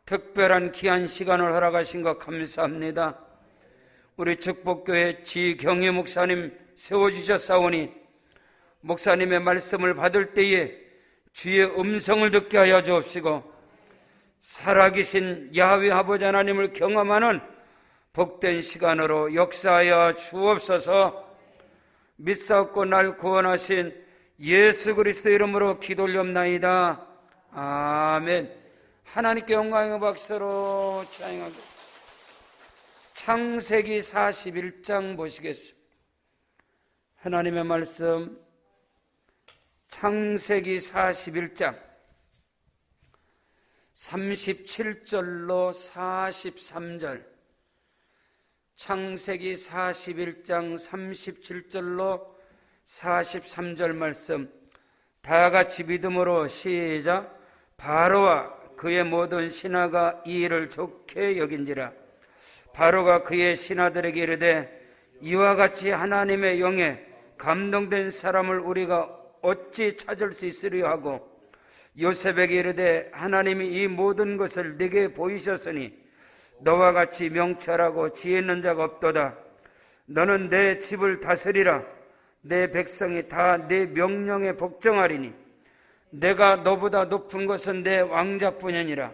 특별한 귀한 시간을 허락하신 것 감사합니다. 우리 축복교회 지경희 목사님 세워주셨사오니 목사님의 말씀을 받을 때에 주의 음성을 듣게 하여 주옵시고 살아계신 야훼 아버지 하나님을 경험하는 복된 시간으로 역사하여 주옵소서. 믿사옵고 날 구원하신 예수 그리스도 이름으로 기도 올리옵나이다. 아멘. 하나님께 영광의 박수로 찬양합니다. 창세기 41장 보시겠습니다. 하나님의 말씀 창세기 41장 37절로 43절, 창세기 41장 37절로 43절 말씀 다 같이 믿음으로 시작. 바로와 그의 모든 신하가 이 일을 좋게 여긴지라. 바로가 그의 신하들에게 이르되 이와 같이 하나님의 영에 감동된 사람을 우리가 어찌 찾을 수 있으려 하고, 요셉에게 이르되 하나님이 이 모든 것을 네게 보이셨으니 너와 같이 명철하고 지혜 있는 자가 없도다. 너는 내 집을 다스리라. 내 백성이 다 내 명령에 복종하리니 내가 너보다 높은 것은 내 왕자뿐이니라.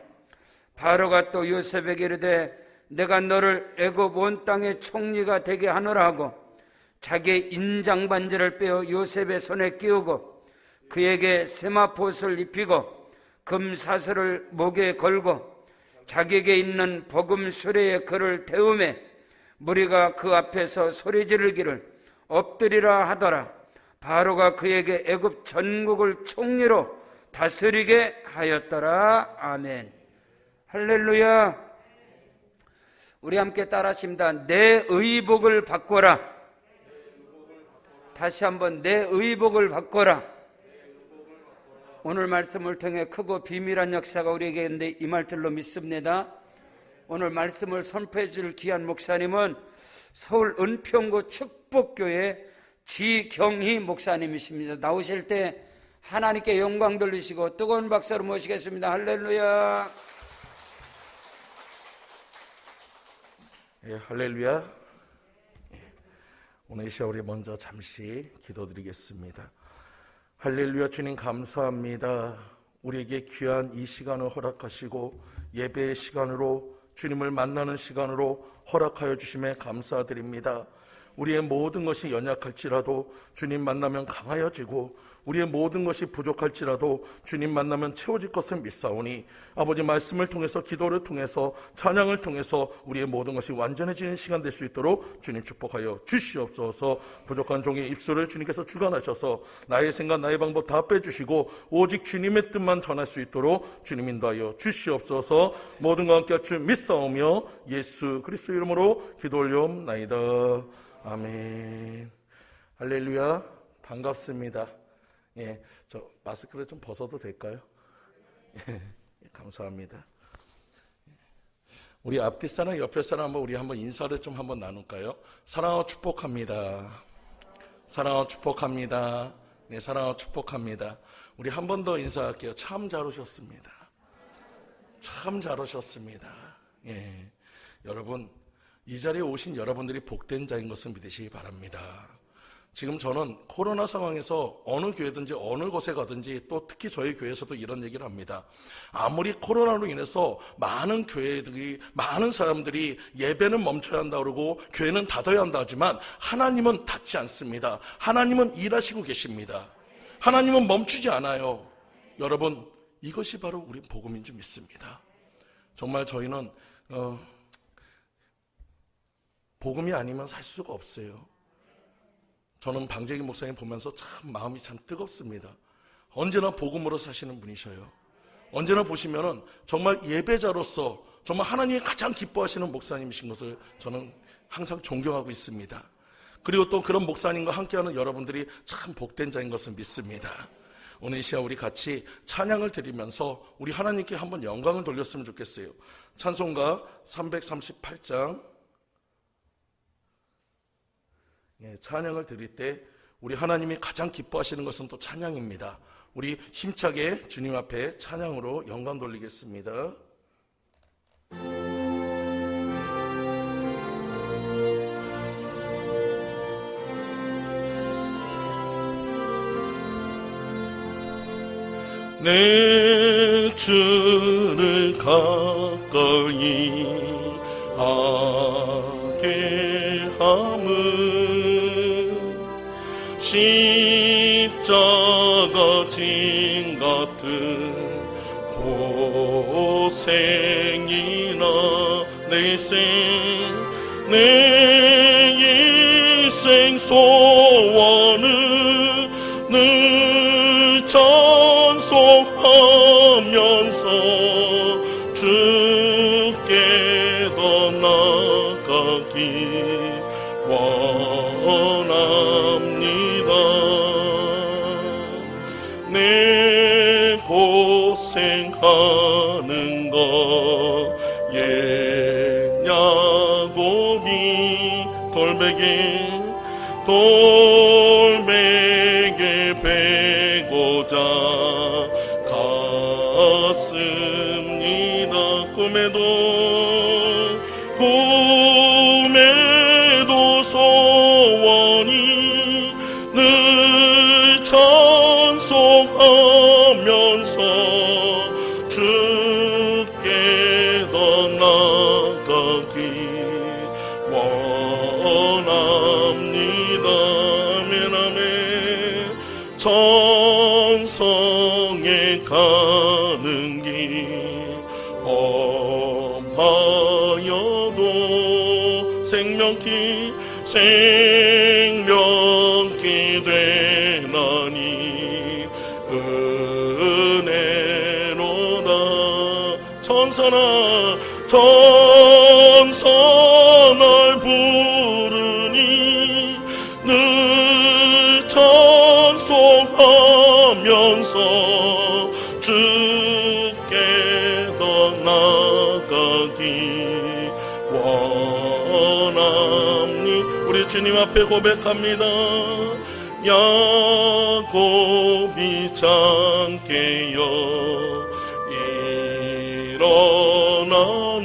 바로가 또 요셉에게 이르되 내가 너를 애굽 온 땅의 총리가 되게 하노라 하고 자기의 인장 반지를 빼어 요셉의 손에 끼우고 그에게 세마포옷을 입히고 금 사슬을 목에 걸고 자기에게 있는 복음 수레에 그를 태우매 무리가 그 앞에서 소리 지르기를 엎드리라 하더라. 바로가 그에게 애굽 전국을 총리로 다스리게 하였더라. 아멘. 할렐루야. 우리 함께 따라하십니다. 내 의복을 바꿔라. 다시 한번 내 의복을 바꿔라. 오늘 말씀을 통해 크고 비밀한 역사가 우리에게 있는데 임할 줄로 믿습니다. 오늘 말씀을 선포해 줄 귀한 목사님은 서울 은평구 축복교회 지경희 목사님이십니다. 나오실 때 하나님께 영광 돌리시고 뜨거운 박수로 모시겠습니다. 할렐루야. 예, 할렐루야. 오늘 이 시간 우리 먼저 잠시 기도드리겠습니다. 할렐루야. 주님 감사합니다. 우리에게 귀한 이 시간을 허락하시고 예배의 시간으로 주님을 만나는 시간으로 허락하여 주심에 감사드립니다. 우리의 모든 것이 연약할지라도 주님 만나면 강하여지고 우리의 모든 것이 부족할지라도 주님 만나면 채워질 것을 믿사오니 아버지 말씀을 통해서 기도를 통해서 찬양을 통해서 우리의 모든 것이 완전해지는 시간 될 수 있도록 주님 축복하여 주시옵소서. 부족한 종의 입술을 주님께서 주관하셔서 나의 생각 나의 방법 다 빼주시고 오직 주님의 뜻만 전할 수 있도록 주님 인도하여 주시옵소서. 모든 것 함께 할 줄 믿사오며 예수 그리스도 이름으로 기도 올려옵나이다. 아멘. 할렐루야. 반갑습니다. 예, 저 마스크를 좀 벗어도 될까요? 예, 감사합니다. 우리 앞뒤 사람, 옆에 사람 우리 한번 인사를 좀 한번 나눌까요? 사랑하고 축복합니다. 사랑하고 축복합니다. 네, 사랑하고 축복합니다. 우리 한 번 더 인사할게요. 참 잘 오셨습니다. 참 잘 오셨습니다. 예, 여러분 이 자리에 오신 여러분들이 복된 자인 것을 믿으시기 바랍니다. 지금 저는 코로나 상황에서 어느 교회든지 어느 곳에 가든지 또 특히 저희 교회에서도 이런 얘기를 합니다. 아무리 코로나로 인해서 많은 교회들이 많은 사람들이 예배는 멈춰야 한다 그러고 교회는 닫아야 한다 하지만 하나님은 닫지 않습니다. 하나님은 일하시고 계십니다. 하나님은 멈추지 않아요. 여러분 이것이 바로 우리 복음인 줄 믿습니다. 정말 저희는 복음이 아니면 살 수가 없어요. 저는 방재기 목사님 보면서 참 마음이 참 뜨겁습니다. 언제나 복음으로 사시는 분이셔요. 언제나 보시면은 정말 예배자로서 정말 하나님이 가장 기뻐하시는 목사님이신 것을 저는 항상 존경하고 있습니다. 그리고 또 그런 목사님과 함께하는 여러분들이 참 복된 자인 것을 믿습니다. 오늘 이 시간 우리 같이 찬양을 드리면서 우리 하나님께 한번 영광을 돌렸으면 좋겠어요. 찬송가 338장 찬양을 드릴 때 우리 하나님이 가장 기뻐하시는 것은 또 찬양입니다. 우리 힘차게 주님 앞에 찬양으로 영광 돌리겠습니다. 내 주를 가까이 하게 함은 십자가 진 같은 고생이나 내 일생 소원은 늘 찬송하면서 주께 더 나아가기 원합니다. 내 고생하는 것 옛야곱이 돌베개 베고자 갔습니다. 꿈에도 소원이 늘 찬송하면서 주께 더 나아가기 원합니다. 아멘. 천성에 가는 길 험하여도 생명길 되나니 은혜로다. 천사 날 부르니 늘 찬송하면서 주께 더 나아가기 원합니. 우리 주님 앞에 고백합니다. 야곱이 잠깨어 일어나는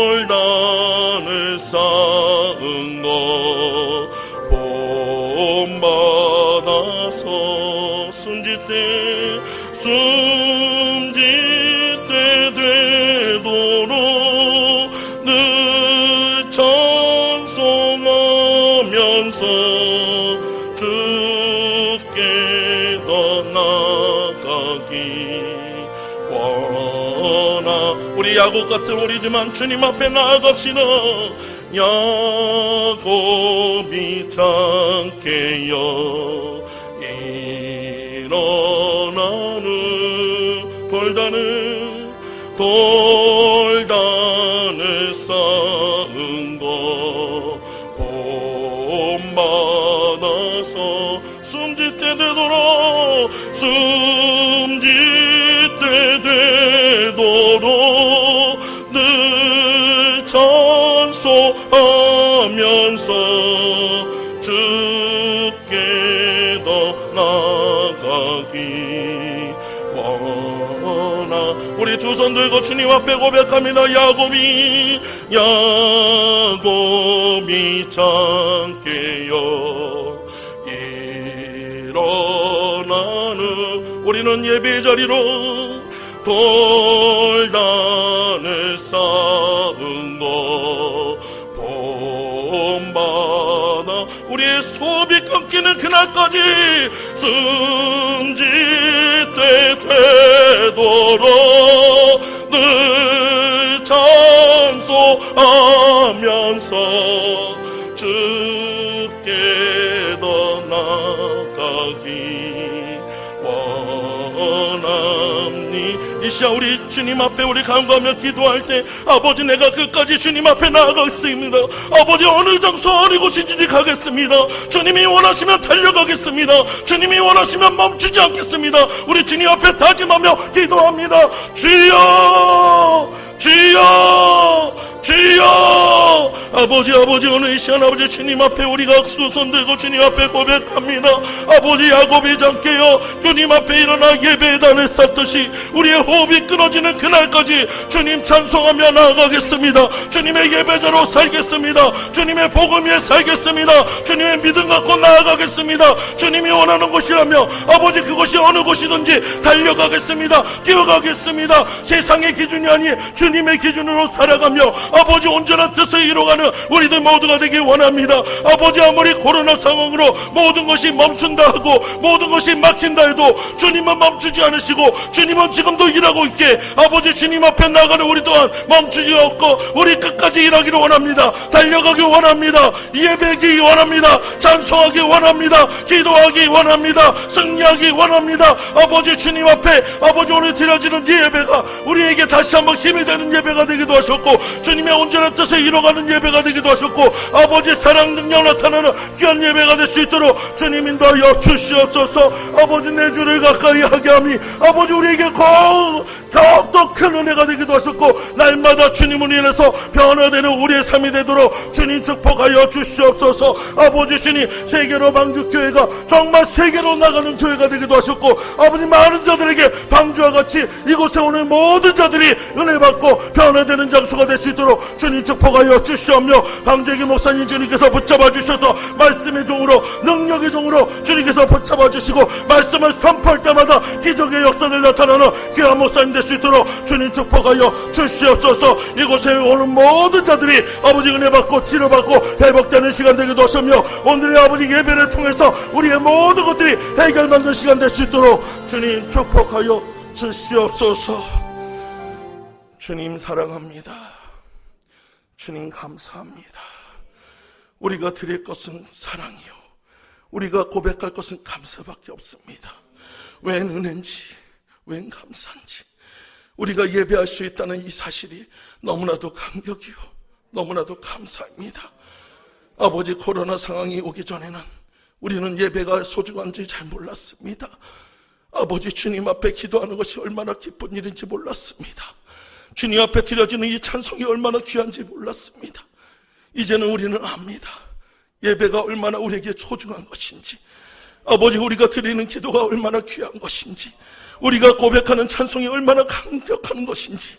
돌단을 쌓은 것 본받아서 숨짓대 되도록 늘 찬송하면서 주께 더 나아가기 원하. 우리 야곱 같은 우리지만 주님 앞에 나아갑시다. 야곱이 잠깨어 일어나는 돌단을 쌓은 것 본받아서 숨짓대 되도록 늘 찬송하면서 주께 더 나아가기 원하. 우리 두 손 들고 주님 앞에 고백합니다. 야곱이 잠깨어 일어나는. 우리는 예배의 자리로 돌단을 쌓은 것 본받아 우리의 수업이 끊기는 그날까지 숨짓대 되도록 늘 찬송하면서 주께 더 나아가기 원합니. 이 시간 우리 주님 앞에 우리 간구하며 기도할 때 아버지 내가 끝까지 주님 앞에 나아가겠습니다. 아버지 어느 장소 어느 곳인지 가겠습니다. 주님이 원하시면 달려가겠습니다. 주님이 원하시면 멈추지 않겠습니다. 우리 주님 앞에 다짐하며 기도합니다. 주여 주여 주여! 아버지 오늘 이 시간 아버지 주님 앞에 우리가 두 손 들고 주님 앞에 고백합니다. 아버지 야곱이 잠깨어 주님 앞에 일어나 예배의 단을 쌓듯이 우리의 호흡이 끊어지는 그날까지 주님 찬송하며 나아가겠습니다. 주님의 예배자로 살겠습니다. 주님의 복음 위에 살겠습니다. 주님의 믿음 갖고 나아가겠습니다. 주님이 원하는 곳이라며 아버지 그곳이 어느 곳이든지 달려가겠습니다. 뛰어가겠습니다. 세상의 기준이 아닌 주님의 기준으로 살아가며 아버지 온전한 뜻을 이루어가는 우리들 모두가 되길 원합니다. 아버지 아무리 코로나 상황으로 모든 것이 멈춘다 하고 모든 것이 막힌다 해도 주님은 멈추지 않으시고 주님은 지금도 일하고 있게 아버지 주님 앞에 나가는 우리 또한 멈추지 않고 우리 끝까지 일하기를 원합니다. 달려가기 원합니다. 예배하기 원합니다. 찬송하기 원합니다. 기도하기 원합니다. 승리하기 원합니다. 아버지 주님 앞에 아버지 오늘 드려지는 이 예배가 우리에게 다시 한번 힘이 되는 예배가 되기도 하셨고 주님의 온전한 뜻을 이뤄가는 예배가 되기도 하셨고 아버지 사랑 능력 나타나는 귀한 예배가 될 수 있도록 주님 인도하여 주시옵소서. 아버지 내 주를 가까이 하게 함이 아버지 우리에게 더욱더 큰 은혜가 되기도 하셨고 날마다 주님을 인해서 변화되는 우리의 삶이 되도록 주님 축복하여 주시옵소서. 아버지 주님 세계로 방주교회가 정말 세계로 나가는 교회가 되기도 하셨고 아버지 많은 자들에게 방주와 같이 이곳에 오는 모든 자들이 은혜 받고 변화되는 장소가 될 수 있도록 주님 축복하여 주시오며 방재기 목사님 주님께서 붙잡아 주셔서 말씀의 종으로 능력의 종으로 주님께서 붙잡아 주시고 말씀을 선포할 때마다 기적의 역사를 나타나는 귀한 목사님 될 수 있도록 주님 축복하여 주시옵소서. 이곳에 오는 모든 자들이 아버지 은혜 받고 치료받고 회복되는 시간 되기도 하시며 오늘의 아버지 예배를 통해서 우리의 모든 것들이 해결받는 시간 될 수 있도록 주님 축복하여 주시옵소서. 주님 사랑합니다. 주님 감사합니다. 우리가 드릴 것은 사랑이요 우리가 고백할 것은 감사밖에 없습니다. 웬 은혜인지 웬 감사인지 우리가 예배할 수 있다는 이 사실이 너무나도 감격이요 너무나도 감사합니다. 아버지 코로나 상황이 오기 전에는 우리는 예배가 소중한지 잘 몰랐습니다. 아버지 주님 앞에 기도하는 것이 얼마나 기쁜 일인지 몰랐습니다. 주님 앞에 드려지는 이 찬송이 얼마나 귀한지 몰랐습니다. 이제는 우리는 압니다. 예배가 얼마나 우리에게 소중한 것인지 아버지 우리가 드리는 기도가 얼마나 귀한 것인지 우리가 고백하는 찬송이 얼마나 감격한 것인지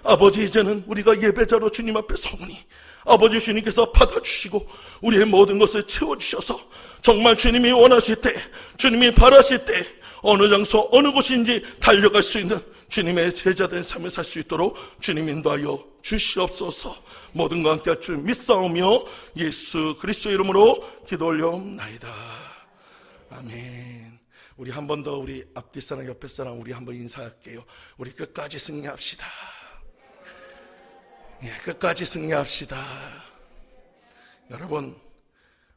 아버지 이제는 우리가 예배자로 주님 앞에 서오니 아버지 주님께서 받아주시고 우리의 모든 것을 채워주셔서 정말 주님이 원하실 때 주님이 바라실 때 어느 장소 어느 곳인지 달려갈 수 있는 주님의 제자된 삶을 살 수 있도록 주님 인도하여 주시옵소서. 모든 것 함께 할 줄 믿사오며 예수 그리스도의 이름으로 기도 올려옵나이다. 아멘. 우리 한 번 더 우리 앞뒤 사람 옆에 사람 우리 한번 인사할게요. 우리 끝까지 승리합시다. 예, 끝까지 승리합시다. 여러분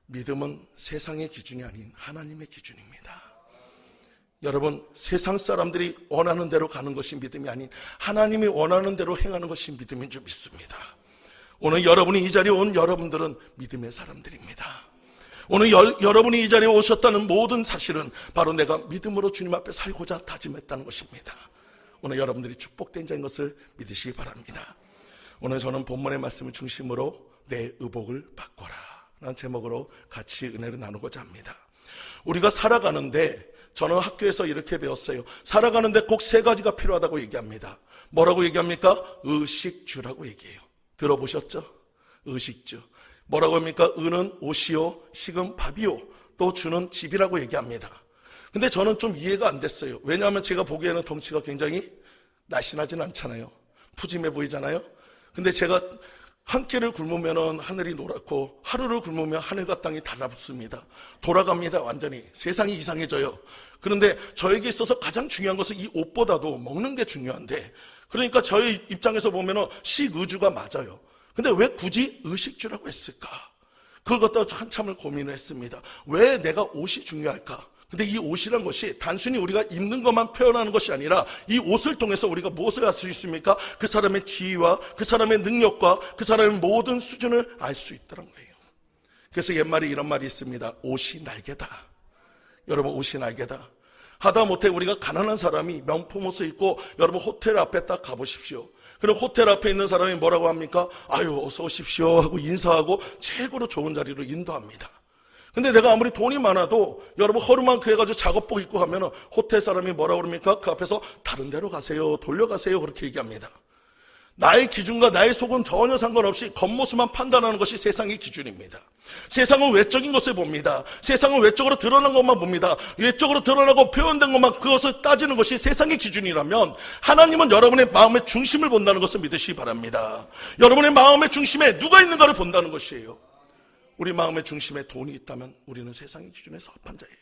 믿음은 세상의 기준이 아닌 하나님의 기준입니다. 여러분 세상 사람들이 원하는 대로 가는 것이 믿음이 아닌 하나님이 원하는 대로 행하는 것이 믿음인 줄 믿습니다. 오늘 여러분이 이 자리에 온 여러분들은 믿음의 사람들입니다. 오늘 여러분이 이 자리에 오셨다는 모든 사실은 바로 내가 믿음으로 주님 앞에 살고자 다짐했다는 것입니다. 오늘 여러분들이 축복된 자인 것을 믿으시기 바랍니다. 오늘 저는 본문의 말씀을 중심으로 내 의복을 바꿔라 라는 제목으로 같이 은혜를 나누고자 합니다. 우리가 살아가는데 저는 학교에서 이렇게 배웠어요. 살아가는데 꼭 세 가지가 필요하다고 얘기합니다. 뭐라고 얘기합니까? 의식주라고 얘기해요. 들어보셨죠? 의식주. 뭐라고 합니까? 의는 옷이요, 식은 밥이요, 또 주는 집이라고 얘기합니다. 근데 저는 좀 이해가 안 됐어요. 왜냐하면 제가 보기에는 덩치가 굉장히 날씬하진 않잖아요. 푸짐해 보이잖아요. 근데 제가 한 끼를 굶으면 하늘이 노랗고 하루를 굶으면 하늘과 땅이 달라붙습니다. 돌아갑니다. 완전히 세상이 이상해져요. 그런데 저에게 있어서 가장 중요한 것은 이 옷보다도 먹는 게 중요한데, 그러니까 저의 입장에서 보면 식의주가 맞아요. 근데 왜 굳이 의식주라고 했을까? 그걸 갖다가 한참을 고민을 했습니다. 왜 내가 옷이 중요할까? 근데 이 옷이란 것이 단순히 우리가 입는 것만 표현하는 것이 아니라 이 옷을 통해서 우리가 무엇을 알 수 있습니까? 그 사람의 지위와 그 사람의 능력과 그 사람의 모든 수준을 알 수 있다는 거예요. 그래서 옛말에 이런 말이 있습니다. 옷이 날개다. 여러분 옷이 날개다. 하다못해 우리가 가난한 사람이 명품 옷을 입고 여러분 호텔 앞에 딱 가보십시오. 그리고 호텔 앞에 있는 사람이 뭐라고 합니까? 아유 어서 오십시오 하고 인사하고 최고로 좋은 자리로 인도합니다. 근데 내가 아무리 돈이 많아도 여러분 허름한 그 해가지고 작업복 입고 가면 호텔 사람이 뭐라고 그럽니까? 그 앞에서 다른 데로 가세요, 돌려가세요 그렇게 얘기합니다. 나의 기준과 나의 속은 전혀 상관없이 겉모습만 판단하는 것이 세상의 기준입니다. 세상은 외적인 것을 봅니다. 세상은 외적으로 드러난 것만 봅니다. 외적으로 드러나고 표현된 것만 그것을 따지는 것이 세상의 기준이라면 하나님은 여러분의 마음의 중심을 본다는 것을 믿으시기 바랍니다. 여러분의 마음의 중심에 누가 있는가를 본다는 것이에요. 우리 마음의 중심에 돈이 있다면 우리는 세상의 기준에 사업한 자예요.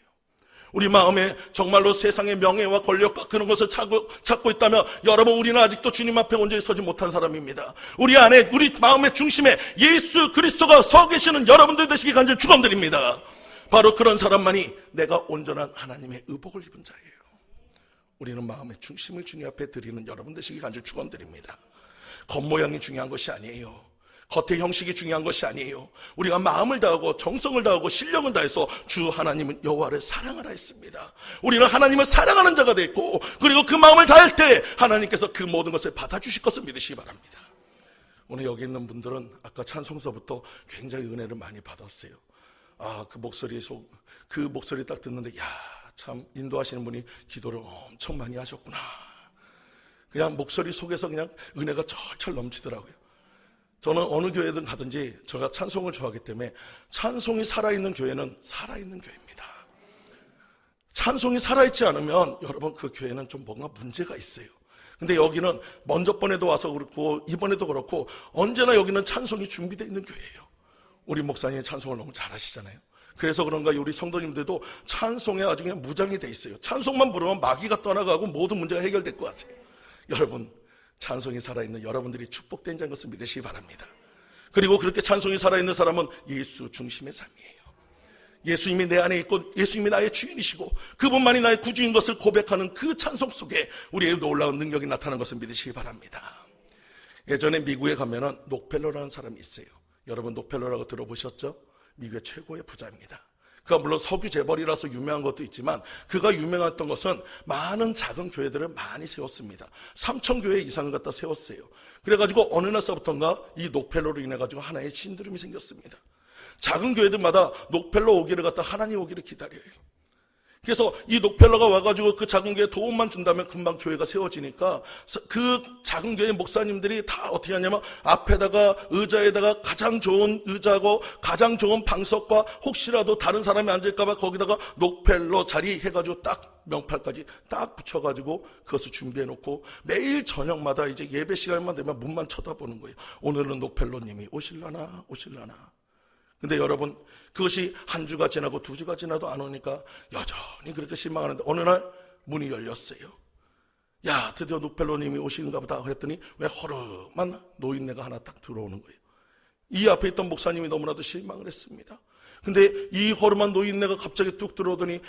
우리 마음에 정말로 세상의 명예와 권력과 그런 것을 찾고 있다면 여러분 우리는 아직도 주님 앞에 온전히 서지 못한 사람입니다. 우리 안에 우리 마음의 중심에 예수 그리스도가 서 계시는 여러분들 되시기 간절히 축원드립니다. 바로 그런 사람만이 내가 온전한 하나님의 의복을 입은 자예요. 우리는 마음의 중심을 주님 앞에 드리는 여러분 되시기 간절히 축원드립니다. 겉모양이 중요한 것이 아니에요. 겉의 형식이 중요한 것이 아니에요. 우리가 마음을 다하고 정성을 다하고 신령을 다해서 주 하나님은 여호와를 사랑하라 했습니다. 우리는 하나님을 사랑하는 자가 됐고 그리고 그 마음을 다할 때 하나님께서 그 모든 것을 받아주실 것을 믿으시기 바랍니다. 오늘 여기 있는 분들은 아까 찬송서부터 굉장히 은혜를 많이 받았어요. 그 목소리 딱 듣는데 참 인도하시는 분이 기도를 엄청 많이 하셨구나. 그냥 목소리 속에서 그냥 은혜가 철철 넘치더라고요. 저는 어느 교회든 가든지 제가 찬송을 좋아하기 때문에 찬송이 살아있는 교회는 살아있는 교회입니다. 찬송이 살아있지 않으면 여러분 그 교회는 좀 뭔가 문제가 있어요. 근데 여기는 먼저 번에도 와서 그렇고 이번에도 그렇고 언제나 여기는 찬송이 준비되어 있는 교회예요. 우리 목사님이 찬송을 너무 잘하시잖아요. 그래서 그런가 우리 성도님들도 찬송에 아주 그냥 무장이 돼 있어요. 찬송만 부르면 마귀가 떠나가고 모든 문제가 해결될 것 같아요. 여러분 찬송이 살아있는 여러분들이 축복된 자인 것을 믿으시기 바랍니다. 그리고 그렇게 찬송이 살아있는 사람은 예수 중심의 삶이에요. 예수님이 내 안에 있고 예수님이 나의 주인이시고 그분만이 나의 구주인 것을 고백하는 그 찬송 속에 우리의 놀라운 능력이 나타나는 것을 믿으시기 바랍니다. 예전에 미국에 가면은 록펠러라는 사람이 있어요. 여러분 록펠러라고 들어보셨죠? 미국의 최고의 부자입니다. 그가 물론 석유 재벌이라서 유명한 것도 있지만 그가 유명했던 것은 많은 작은 교회들을 많이 세웠습니다. 3,000교회 이상을 갖다 세웠어요. 그래가지고 어느 날서부터인가 이 록펠러로 인해가지고 하나의 신들음이 생겼습니다. 작은 교회들마다 록펠러 오기를 갖다 하나님 오기를 기다려요. 그래서 이 록펠러가 와가지고 그 작은 교회에 도움만 준다면 금방 교회가 세워지니까 그 작은 교회 목사님들이 다 어떻게 하냐면 앞에다가 의자에다가 가장 좋은 의자고 가장 좋은 방석과 혹시라도 다른 사람이 앉을까봐 거기다가 록펠러 자리 해가지고 딱 명팔까지 딱 붙여가지고 그것을 준비해놓고 매일 저녁마다 이제 예배 시간만 되면 문만 쳐다보는 거예요. 오늘은 록펠러님이 오실라나. 근데 여러분 그것이 한 주가 지나고 두 주가 지나도 안 오니까 여전히 그렇게 실망하는데 어느 날 문이 열렸어요. 드디어 록펠러님이 오시는가 보다 그랬더니 왜 허름한 노인네가 하나 딱 들어오는 거예요. 이 앞에 있던 목사님이 너무나도 실망을 했습니다. 근데 이 허름한 노인네가 갑자기 뚝 들어오더니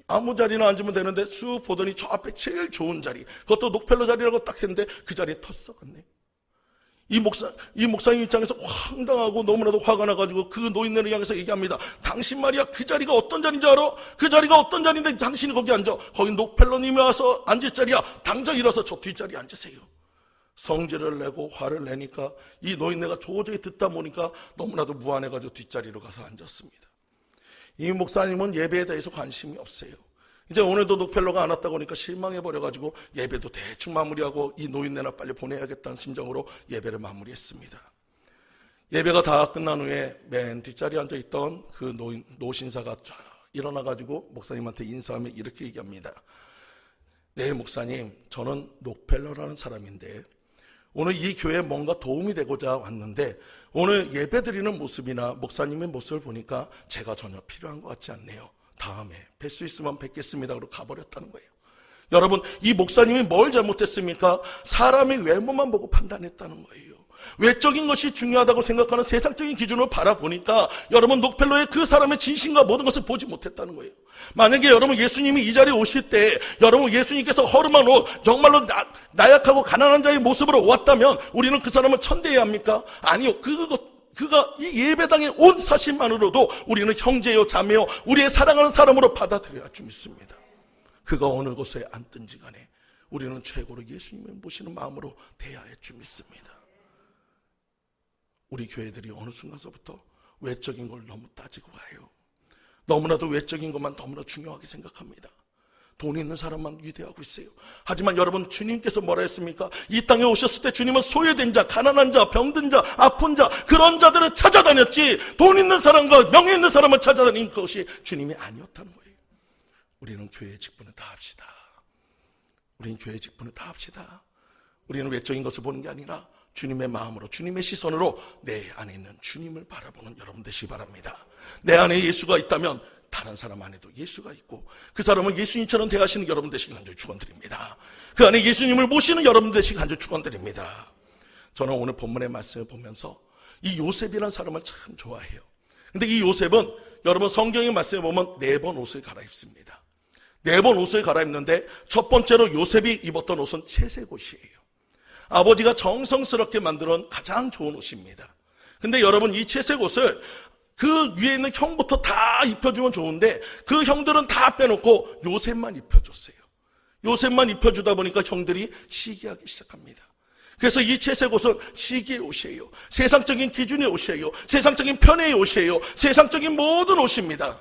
아무 자리나 앉으면 되는데 쑥 보더니 저 앞에 제일 좋은 자리, 그것도 록펠러 자리라고 딱 했는데 그 자리에 텄어갔네. 이 목사님 입장에서 황당하고 너무나도 화가 나가지고 그 노인네를 향해서 얘기합니다. 당신 말이야 그 자리가 어떤 자리인지 알아? 그 자리가 어떤 자리인데 당신이 거기 앉아. 거기 록펠러님이 와서 앉을 자리야. 당장 일어서 저 뒷자리에 앉으세요. 성질을 내고 화를 내니까 이 노인네가 도저히 듣다 보니까 너무나도 무안해가지고 뒷자리로 가서 앉았습니다. 이 목사님은 예배에 대해서 관심이 없어요. 이제 오늘도 록펠러가 안 왔다고 하니까 실망해버려가지고 예배도 대충 마무리하고 이 노인네나 빨리 보내야겠다는 심정으로 예배를 마무리했습니다. 예배가 다 끝난 후에 맨 뒷자리에 앉아있던 그 노신사가 일어나가지고 목사님한테 인사하며 이렇게 얘기합니다. 네 목사님, 저는 록펠러라는 사람인데 오늘 이 교회에 뭔가 도움이 되고자 왔는데 오늘 예배 드리는 모습이나 목사님의 모습을 보니까 제가 전혀 필요한 것 같지 않네요. 다음에 뵐 수 있으면 뵙겠습니다. 그러고 가버렸다는 거예요. 여러분 이 목사님이 뭘 잘못했습니까? 사람의 외모만 보고 판단했다는 거예요. 외적인 것이 중요하다고 생각하는 세상적인 기준으로 바라보니까 여러분 록펠러의 그 사람의 진심과 모든 것을 보지 못했다는 거예요. 만약에 여러분 예수님이 이 자리에 오실 때 여러분 예수님께서 허름한 옷 정말로 나약하고 가난한 자의 모습으로 왔다면 우리는 그 사람을 천대해야 합니까? 아니요. 그가 이 예배당에 온 사실만으로도 우리는 형제요 자매요 우리의 사랑하는 사람으로 받아들여야 할 줄 믿습니다. 그가 어느 곳에 앉든지 간에 우리는 최고로 예수님을 모시는 마음으로 대해야 할 줄 믿습니다. 우리 교회들이 어느 순간서부터 외적인 걸 너무 따지고 가요. 너무나도 외적인 것만 너무나 중요하게 생각합니다. 돈 있는 사람만 위대하고 있어요. 하지만 여러분, 주님께서 뭐라 했습니까? 이 땅에 오셨을 때 주님은 소외된 자, 가난한 자, 병든 자, 아픈 자, 그런 자들을 찾아다녔지 돈 있는 사람과 명예 있는 사람을 찾아다닌 것이 주님이 아니었다는 거예요. 우리는 교회의 직분을 다 합시다. 우리는 교회의 직분을 다 합시다. 우리는 외적인 것을 보는 게 아니라 주님의 마음으로, 주님의 시선으로 내 안에 있는 주님을 바라보는 여러분 되시기 바랍니다. 내 안에 예수가 있다면 다른 사람 안에도 예수가 있고, 그 사람은 예수님처럼 대하시는 여러분 되시기 간절히 축원드립니다. 그 안에 예수님을 모시는 여러분 되시기 간절히 축원드립니다. 저는 오늘 본문의 말씀을 보면서 이 요셉이라는 사람을 참 좋아해요. 근데 이 요셉은 여러분 성경의 말씀에 보면 4번 옷을 갈아입습니다. 4번 옷을 갈아입는데 첫 번째로 요셉이 입었던 옷은 채색 옷이에요. 아버지가 정성스럽게 만들어온 가장 좋은 옷입니다. 근데 여러분, 이 채색 옷을 그 위에 있는 형부터 다 입혀주면 좋은데 그 형들은 다 빼놓고 요셉만 입혀줬어요. 요셉만 입혀주다 보니까 형들이 시기하기 시작합니다. 그래서 이 채색 옷은 시기의 옷이에요. 세상적인 기준의 옷이에요. 세상적인 편의 옷이에요. 세상적인 모든 옷입니다.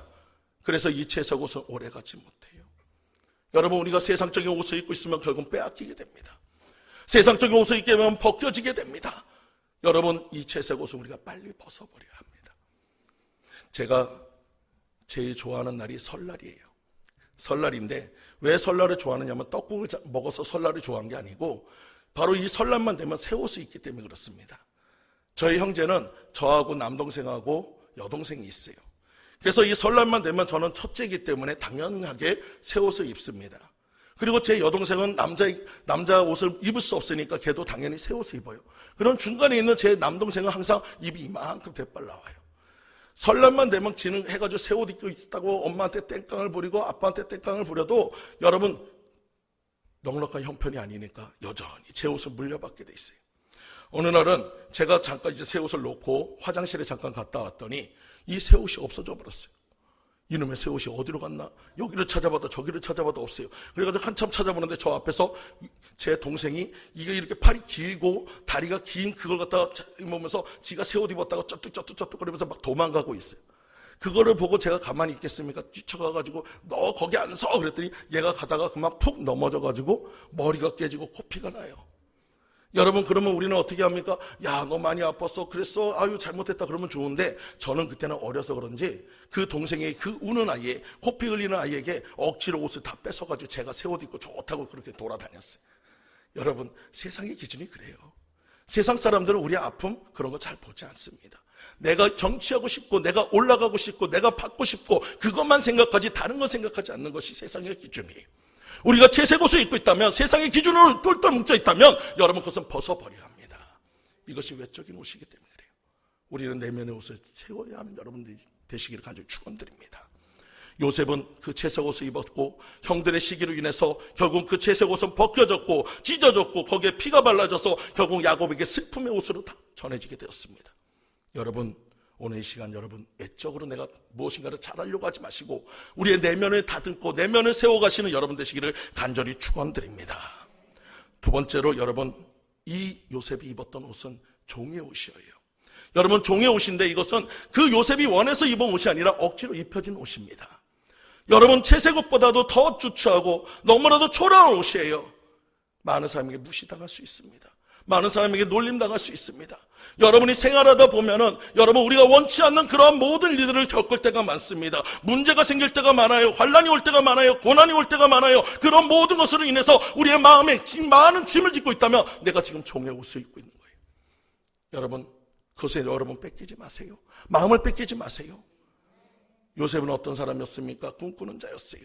그래서 이 채색 옷은 오래가지 못해요. 여러분, 우리가 세상적인 옷을 입고 있으면 결국 빼앗기게 됩니다. 세상적인 옷을 입게 되면 벗겨지게 됩니다. 여러분, 이 채색 옷은 우리가 빨리 벗어버려야 합니다. 제가 제일 좋아하는 날이 설날이에요. 설날인데 왜 설날을 좋아하느냐면 떡국을 먹어서 설날을 좋아한 게 아니고 바로 이 설날만 되면 새 옷을 입기 때문에 그렇습니다. 저희 형제는 저하고 남동생하고 여동생이 있어요. 그래서 이 설날만 되면 저는 첫째이기 때문에 당연하게 새 옷을 입습니다. 그리고 제 여동생은 남자 옷을 입을 수 없으니까 걔도 당연히 새 옷을 입어요. 그런 중간에 있는 제 남동생은 항상 입이 이만큼 대빨 나와요. 설날만 되면 지는 해가지고 새 옷 입고 있다고 엄마한테 땡깡을 부리고 아빠한테 땡깡을 부려도 여러분, 넉넉한 형편이 아니니까 여전히 제 옷을 물려받게 돼 있어요. 어느 날은 제가 잠깐 이제 새 옷을 놓고 화장실에 잠깐 갔다 왔더니 이 새 옷이 없어져 버렸어요. 이놈의 새 옷이 어디로 갔나? 여기를 찾아봐도 저기를 찾아봐도 없어요. 그래가지고 한참 찾아보는데 저 앞에서 제 동생이 이게 이렇게 팔이 길고 다리가 긴 그걸 갖다가 입으면서 지가 새 옷 입었다가 쩌뚝쩌뚝 거리면서 막 도망가고 있어요. 그거를 보고 제가 가만히 있겠습니까? 뛰쳐가가지고 너 거기 안 서! 그랬더니 얘가 가다가 그만 푹 넘어져가지고 머리가 깨지고 코피가 나요. 여러분, 그러면 우리는 어떻게 합니까? 야, 너 많이 아팠어. 그랬어. 아유, 잘못했다. 그러면 좋은데 저는 그때는 어려서 그런지 그 동생의 그 우는 아이에, 코피 흘리는 아이에게 억지로 옷을 다 뺏어가지고 제가 새 옷 입고 좋다고 그렇게 돌아다녔어요. 여러분, 세상의 기준이 그래요. 세상 사람들은 우리의 아픔 그런 거 잘 보지 않습니다. 내가 정치하고 싶고 내가 올라가고 싶고 내가 받고 싶고 그것만 생각하지 다른 거 생각하지 않는 것이 세상의 기준이에요. 우리가 채색 옷을 입고 있다면, 세상의 기준으로 똘똘 뭉쳐 있다면 여러분 그것은 벗어버려야 합니다. 이것이 외적인 옷이기 때문에 그래요. 우리는 내면의 옷을 채워야 하는 여러분들이 되시기를 간절히 축원드립니다. 요셉은 그 채색 옷을 입었고 형들의 시기로 인해서 결국 그 채색 옷은 벗겨졌고 찢어졌고 거기에 피가 발라져서 결국 야곱에게 슬픔의 옷으로 다 전해지게 되었습니다. 여러분, 오늘 이 시간 여러분 외적으로 내가 무엇인가를 잘하려고 하지 마시고 우리의 내면을 다듬고 내면을 세워가시는 여러분 되시기를 간절히 축원드립니다. 두 번째로 여러분, 이 요셉이 입었던 옷은 종의 옷이에요. 여러분, 종의 옷인데 이것은 그 요셉이 원해서 입은 옷이 아니라 억지로 입혀진 옷입니다. 여러분, 채색 옷보다도 더 주추하고 너무나도 초라한 옷이에요. 많은 사람에게 무시당할 수 있습니다. 많은 사람에게 놀림당할 수 있습니다. 여러분이 생활하다 보면은 여러분, 우리가 원치 않는 그러한 모든 일들을 겪을 때가 많습니다. 문제가 생길 때가 많아요. 환난이 올 때가 많아요. 고난이 올 때가 많아요. 그런 모든 것으로 인해서 우리의 마음에 많은 짐을 짓고 있다면 내가 지금 종의 옷을 입고 있는 거예요. 여러분, 그것에 여러분 뺏기지 마세요. 마음을 뺏기지 마세요. 요셉은 어떤 사람이었습니까? 꿈꾸는 자였어요.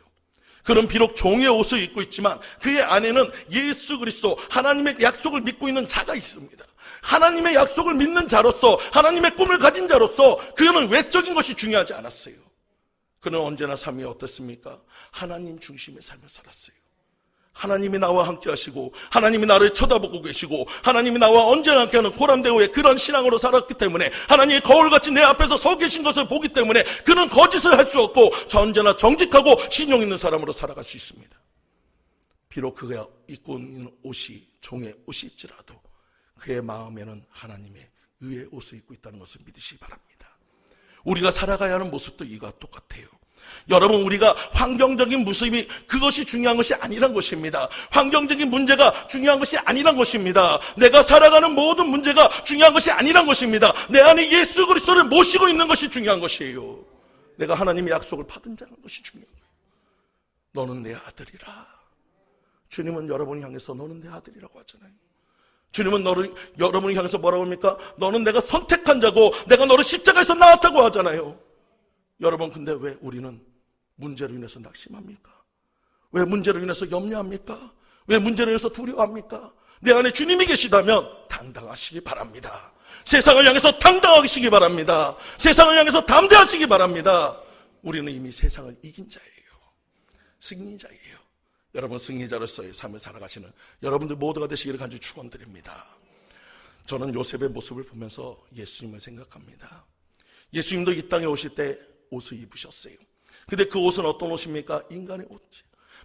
그는 비록 종의 옷을 입고 있지만 그의 안에는 예수 그리스도 하나님의 약속을 믿고 있는 자가 있습니다. 하나님의 약속을 믿는 자로서, 하나님의 꿈을 가진 자로서 그는 외적인 것이 중요하지 않았어요. 그는 언제나 삶이 어땠습니까? 하나님 중심의 삶을 살았어요. 하나님이 나와 함께 하시고 하나님이 나를 쳐다보고 계시고 하나님이 나와 언제나 함께하는 고람대오의 그런 신앙으로 살았기 때문에, 하나님이 거울같이 내 앞에서 서 계신 것을 보기 때문에 그는 거짓을 할 수 없고 언제나 정직하고 신용 있는 사람으로 살아갈 수 있습니다. 비록 그가 입고 있는 옷이 종의 옷일지라도 그의 마음에는 하나님의 의의 옷을 입고 있다는 것을 믿으시기 바랍니다. 우리가 살아가야 하는 모습도 이와 똑같아요. 여러분, 우리가 환경적인 모습이 그것이 중요한 것이 아니란 것입니다. 환경적인 문제가 중요한 것이 아니란 것입니다. 내가 살아가는 모든 문제가 중요한 것이 아니란 것입니다. 내 안에 예수 그리스도를 모시고 있는 것이 중요한 것이에요. 내가 하나님의 약속을 받은 자는 것이 중요한 거예요. 너는 내 아들이라. 주님은 여러분을 향해서 너는 내 아들이라고 하잖아요. 주님은 여러분을 향해서 뭐라고 합니까? 너는 내가 선택한 자고 내가 너를 십자가에서 낳았다고 하잖아요. 여러분, 근데 왜 우리는 문제로 인해서 낙심합니까? 왜 문제로 인해서 염려합니까? 왜 문제로 인해서 두려워합니까? 내 안에 주님이 계시다면 당당하시기 바랍니다. 세상을 향해서 당당하시기 바랍니다. 세상을 향해서 담대하시기 바랍니다. 우리는 이미 세상을 이긴 자예요. 승리자예요. 여러분, 승리자로서의 삶을 살아가시는 여러분들 모두가 되시기를 간절히 축원드립니다. 저는 요셉의 모습을 보면서 예수님을 생각합니다. 예수님도 이 땅에 오실 때 옷을 입으셨어요. 근데 그 옷은 어떤 옷입니까? 인간의 옷.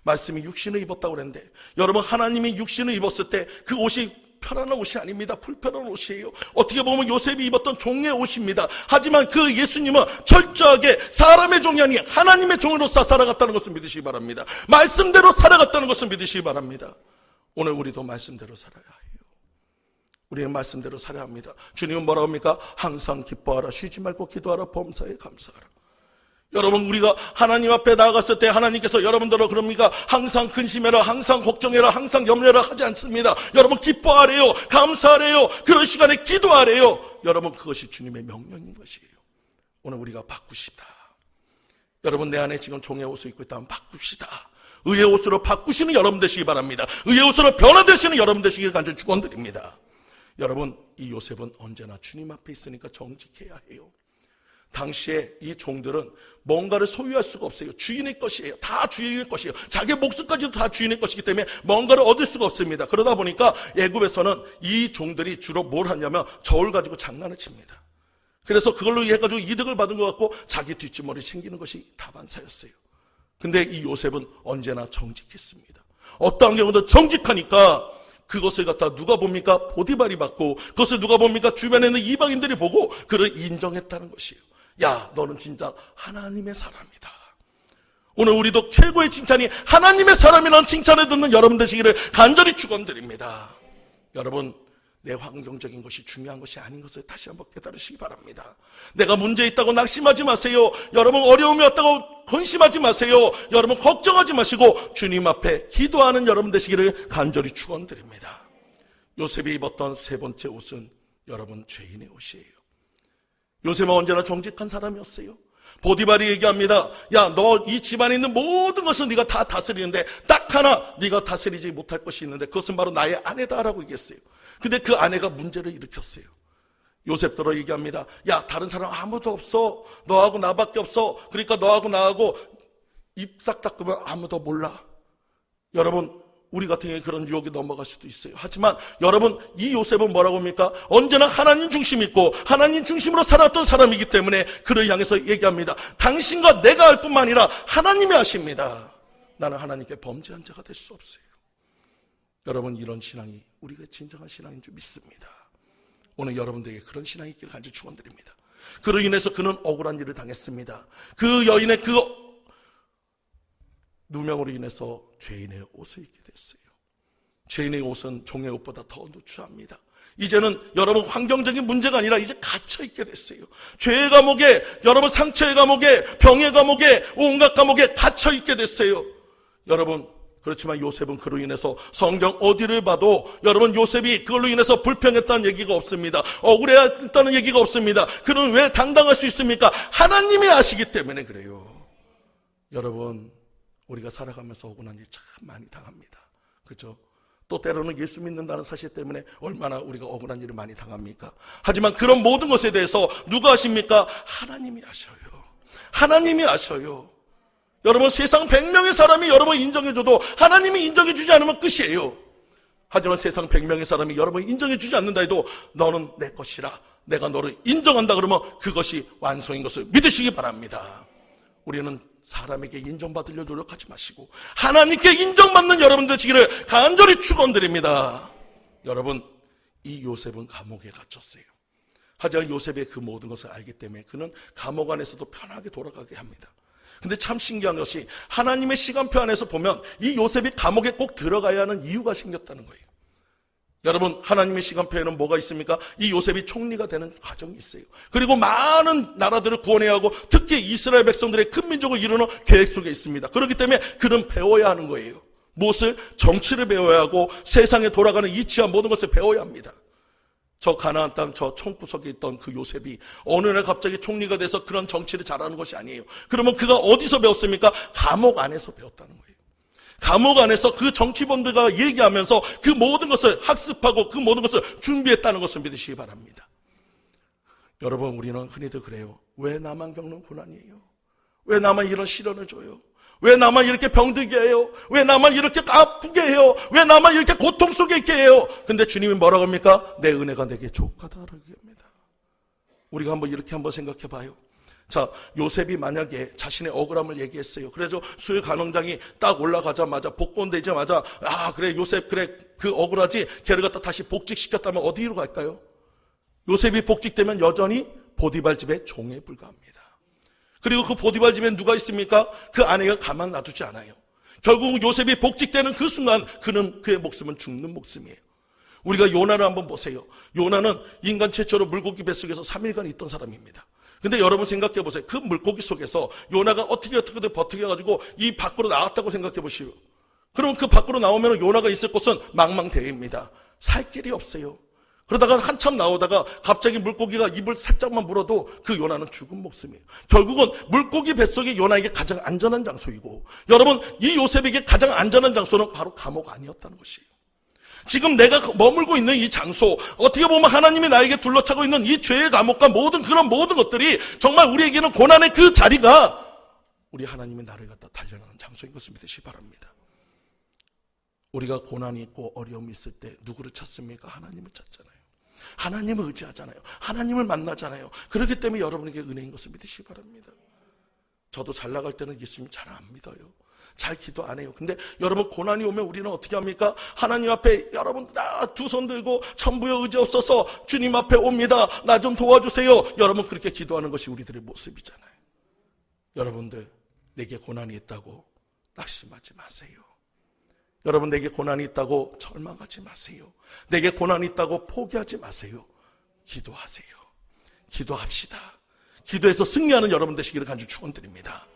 말씀이 육신을 입었다고 그랬는데, 여러분, 하나님이 육신을 입었을 때 그 옷이 편안한 옷이 아닙니다. 불편한 옷이에요. 어떻게 보면 요셉이 입었던 종의 옷입니다. 하지만 그 예수님은 철저하게 사람의 종이 아닌 하나님의 종으로서 살아갔다는 것을 믿으시기 바랍니다. 말씀대로 살아갔다는 것을 믿으시기 바랍니다. 오늘 우리도 말씀대로 살아야 해요. 우리는 말씀대로 살아야 합니다. 주님은 뭐라고 합니까? 항상 기뻐하라, 쉬지 말고 기도하라, 범사에 감사하라. 여러분, 우리가 하나님 앞에 나아갔을 때 하나님께서 여러분들을 그럽니까? 항상 근심해라, 항상 걱정해라, 항상 염려해라 하지 않습니다. 여러분, 기뻐하래요, 감사하래요, 그런 시간에 기도하래요. 여러분, 그것이 주님의 명령인 것이에요. 오늘 우리가 바꾸시다. 여러분, 내 안에 지금 종의 옷을 입고 있다면 바꾸시다. 의의 옷으로 바꾸시는 여러분 되시기 바랍니다. 의의 옷으로 변화되시는 여러분 되시기를 간절히 축원드립니다. 여러분, 이 요셉은 언제나 주님 앞에 있으니까 정직해야 해요. 당시에 이 종들은 뭔가를 소유할 수가 없어요. 주인의 것이에요. 다 주인의 것이에요. 자기 목숨까지도 다 주인의 것이기 때문에 뭔가를 얻을 수가 없습니다. 그러다 보니까 애굽에서는 이 종들이 주로 뭘 하냐면 저울 가지고 장난을 칩니다. 그래서 그걸로 해가지고 이득을 받은 것 같고 자기 뒷주머니 챙기는 것이 다반사였어요. 근데 이 요셉은 언제나 정직했습니다. 어떠한 경우도 정직하니까 그것을 갖다 누가 봅니까? 보디발이 받고, 그것을 누가 봅니까? 주변에 있는 이방인들이 보고 그를 인정했다는 것이에요. 야, 너는 진짜 하나님의 사람이다. 오늘 우리도 최고의 칭찬이 하나님의 사람이라는 칭찬을 듣는 여러분 되시기를 간절히 축원드립니다. 여러분, 내 환경적인 것이 중요한 것이 아닌 것을 다시 한번 깨달으시기 바랍니다. 내가 문제 있다고 낙심하지 마세요. 여러분, 어려움이 왔다고 근심하지 마세요. 여러분, 걱정하지 마시고 주님 앞에 기도하는 여러분 되시기를 간절히 축원드립니다. 요셉이 입었던 세 번째 옷은 여러분, 죄인의 옷이에요. 요셉은 언제나 정직한 사람이었어요. 보디발이 얘기합니다. 야, 너 이 집안에 있는 모든 것은 네가 다 다스리는데 딱 하나 네가 다스리지 못할 것이 있는데 그것은 바로 나의 아내다라고 얘기했어요. 근데 그 아내가 문제를 일으켰어요. 요셉더러 얘기합니다. 야, 다른 사람 아무도 없어. 너하고 나밖에 없어. 그러니까 너하고 나하고 입 싹 닦으면 아무도 몰라. 여러분, 우리 같은 경우에 그런 유혹에 넘어갈 수도 있어요. 하지만 여러분, 이 요셉은 뭐라고 합니까? 언제나 하나님 중심 있고 하나님 중심으로 살았던 사람이기 때문에 그를 향해서 얘기합니다. 당신과 내가 할 뿐만 아니라 하나님이 하십니다. 나는 하나님께 범죄한 자가 될 수 없어요. 여러분, 이런 신앙이 우리가 진정한 신앙인 줄 믿습니다. 오늘 여러분들에게 그런 신앙이 있기를 간절히 축원드립니다. 그로 인해서 그는 억울한 일을 당했습니다. 그 여인의 그 누명으로 인해서 죄인의 옷을 입게 됐어요. 죄인의 옷은 종의 옷보다 더 누추합니다. 이제는 여러분, 환경적인 문제가 아니라 이제 갇혀 있게 됐어요. 죄의 감옥에, 여러분, 상처의 감옥에, 병의 감옥에, 온갖 감옥에 갇혀 있게 됐어요. 여러분, 그렇지만 요셉은 그로 인해서 성경 어디를 봐도 여러분, 요셉이 그걸로 인해서 불평했다는 얘기가 없습니다. 억울해했다는 얘기가 없습니다. 그는 왜 당당할 수 있습니까? 하나님이 아시기 때문에 그래요. 여러분, 우리가 살아가면서 억울한 일 참 많이 당합니다. 그렇죠? 또 때로는 예수 믿는다는 사실 때문에 얼마나 우리가 억울한 일을 많이 당합니까? 하지만 그런 모든 것에 대해서 누가 아십니까? 하나님이 아셔요. 하나님이 아셔요. 여러분, 세상 100명의 사람이 여러분 인정해줘도 하나님이 인정해주지 않으면 끝이에요. 하지만 세상 100명의 사람이 여러분 인정해주지 않는다 해도 너는 내 것이라, 내가 너를 인정한다 그러면 그것이 완성인 것을 믿으시기 바랍니다. 우리는 사람에게 인정받으려 노력하지 마시고 하나님께 인정받는 여러분들 되시기를 간절히 축원드립니다. 여러분, 이 요셉은 감옥에 갇혔어요. 하지만 요셉의 그 모든 것을 알기 때문에 그는 감옥 안에서도 편하게 돌아가게 합니다. 근데 참 신기한 것이 하나님의 시간표 안에서 보면 이 요셉이 감옥에 꼭 들어가야 하는 이유가 생겼다는 거예요. 여러분, 하나님의 시간표에는 뭐가 있습니까? 이 요셉이 총리가 되는 과정이 있어요. 그리고 많은 나라들을 구원해야 하고 특히 이스라엘 백성들의 큰 민족을 이루는 계획 속에 있습니다. 그렇기 때문에 그는 배워야 하는 거예요. 무엇을? 정치를 배워야 하고 세상에 돌아가는 이치와 모든 것을 배워야 합니다. 저 가나안 땅 저 총구석에 있던 그 요셉이 어느 날 갑자기 총리가 돼서 그런 정치를 잘하는 것이 아니에요. 그러면 그가 어디서 배웠습니까? 감옥 안에서 배웠다는 거예요. 감옥 안에서 그 정치범들과 얘기하면서 그 모든 것을 학습하고 그 모든 것을 준비했다는 것을 믿으시기 바랍니다. 여러분, 우리는 흔히들 그래요. 왜 나만 겪는 고난이에요? 왜 나만 이런 시련을 줘요? 왜 나만 이렇게 병들게 해요? 왜 나만 이렇게 아프게 해요? 왜 나만 이렇게 고통 속에 있게 해요? 근데 주님이 뭐라고 합니까? 내 은혜가 내게 족하다라고 합니다. 우리가 이렇게 한번 생각해 봐요. 자, 요셉이 만약에 자신의 억울함을 얘기했어요. 그래서 수의 간원장이 딱 올라가자마자 복권되자마자 그래 요셉 그래 그 억울하지 걔를 갖다 다시 복직시켰다면 어디로 갈까요? 요셉이 복직되면 여전히 보디발 집의 종에 불과합니다. 그리고 그 보디발 집에 누가 있습니까? 그 아내가 가만 놔두지 않아요. 결국 요셉이 복직되는 그 순간 그의 목숨은 죽는 목숨이에요. 우리가 요나를 한번 보세요. 요나는 인간 최초로 물고기 뱃속에서 3일간 있던 사람입니다. 근데 여러분 생각해 보세요. 그 물고기 속에서 요나가 어떻게 버텨가지고 이 밖으로 나왔다고 생각해 보시오. 그럼 그 밖으로 나오면 요나가 있을 곳은 망망대해입니다. 살 길이 없어요. 그러다가 한참 나오다가 갑자기 물고기가 입을 살짝만 물어도 그 요나는 죽은 목숨이에요. 결국은 물고기 뱃속이 요나에게 가장 안전한 장소이고, 여러분, 이 요셉에게 가장 안전한 장소는 바로 감옥 아니었다는 것이에요. 지금 내가 머물고 있는 이 장소, 어떻게 보면 하나님이 나에게 둘러차고 있는 이 죄의 감옥과 그런 모든 것들이 정말 우리에게는 고난의 그 자리가 우리 하나님이 나를 갖다 단련하는 장소인 것을 믿으시기 바랍니다. 우리가 고난이 있고 어려움이 있을 때 누구를 찾습니까? 하나님을 찾잖아요. 하나님을 의지하잖아요. 하나님을 만나잖아요. 그렇기 때문에 여러분에게 은혜인 것을 믿으시기 바랍니다. 저도 잘 나갈 때는 예수님 잘 안 믿어요. 잘 기도 안 해요. 근데 여러분, 고난이 오면 우리는 어떻게 합니까? 하나님 앞에 여러분 두 손 들고 천부여 의지 없어서 주님 앞에 옵니다. 나 좀 도와주세요. 여러분, 그렇게 기도하는 것이 우리들의 모습이잖아요. 여러분들, 내게 고난이 있다고 낙심하지 마세요. 여러분, 내게 고난이 있다고 절망하지 마세요. 내게 고난이 있다고 포기하지 마세요. 기도하세요. 기도합시다. 기도해서 승리하는 여러분 되시기를 간절히 축원드립니다.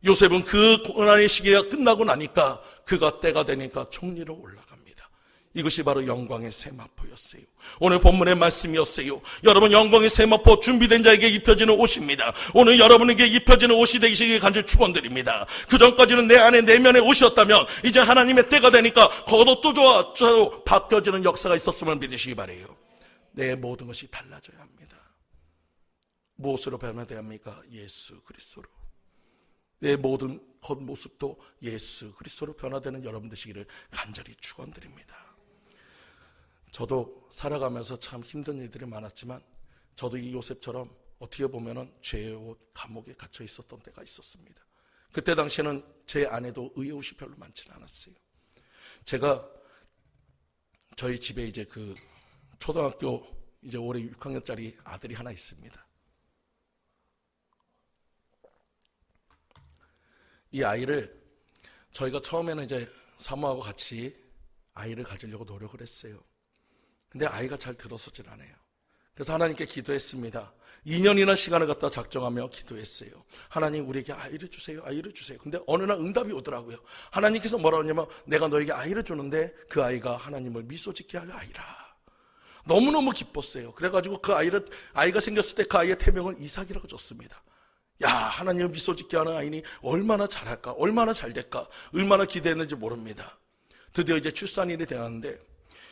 요셉은 그 고난의 시기가 끝나고 나니까 그가 때가 되니까 총리로 올라갑니다. 이것이 바로 영광의 세마포였어요. 오늘 본문의 말씀이었어요. 여러분, 영광의 세마포 준비된 자에게 입혀지는 옷입니다. 오늘 여러분에게 입혀지는 옷이 되시기를 간절히 축원드립니다. 그 전까지는 내 안에 내면의 옷이었다면 이제 하나님의 때가 되니까 겉옷도 좋아 바뀌어지는 역사가 있었음을 믿으시기 바라요. 내 모든 것이 달라져야 합니다. 무엇으로 변화되어야 합니까? 예수 그리스도로. 내 모든 겉모습도 예수 그리스도로 변화되는 여러분 되시기를 간절히 축원드립니다. 저도 살아가면서 참 힘든 일들이 많았지만 저도 이 요셉처럼 어떻게 보면은 죄의 옷 감옥에 갇혀 있었던 때가 있었습니다. 그때 당시에는 제 안에도 의의 옷이 별로 많지는 않았어요. 제가 저희 집에 이제 그 초등학교 이제 올해 6학년짜리 아들이 하나 있습니다. 이 아이를 저희가 처음에는 이제 사모하고 같이 아이를 가지려고 노력을 했어요. 근데 아이가 잘 들어서질 않아요. 그래서 하나님께 기도했습니다. 2년이나 시간을 갖다 작정하며 기도했어요. 하나님, 우리에게 아이를 주세요. 아이를 주세요. 근데 어느 날 응답이 오더라고요. 하나님께서 뭐라고 하냐면 내가 너에게 아이를 주는데 그 아이가 하나님을 미소 짓게 할 아이라. 너무너무 기뻤어요. 그래가지고 그 아이가 생겼을 때 그 아이의 태명을 이삭이라고 줬습니다. 야, 하나님을 미소 짓게 하는 아이니 얼마나 잘할까, 얼마나 잘 될까, 얼마나 기대했는지 모릅니다. 드디어 이제 출산일이 되었는데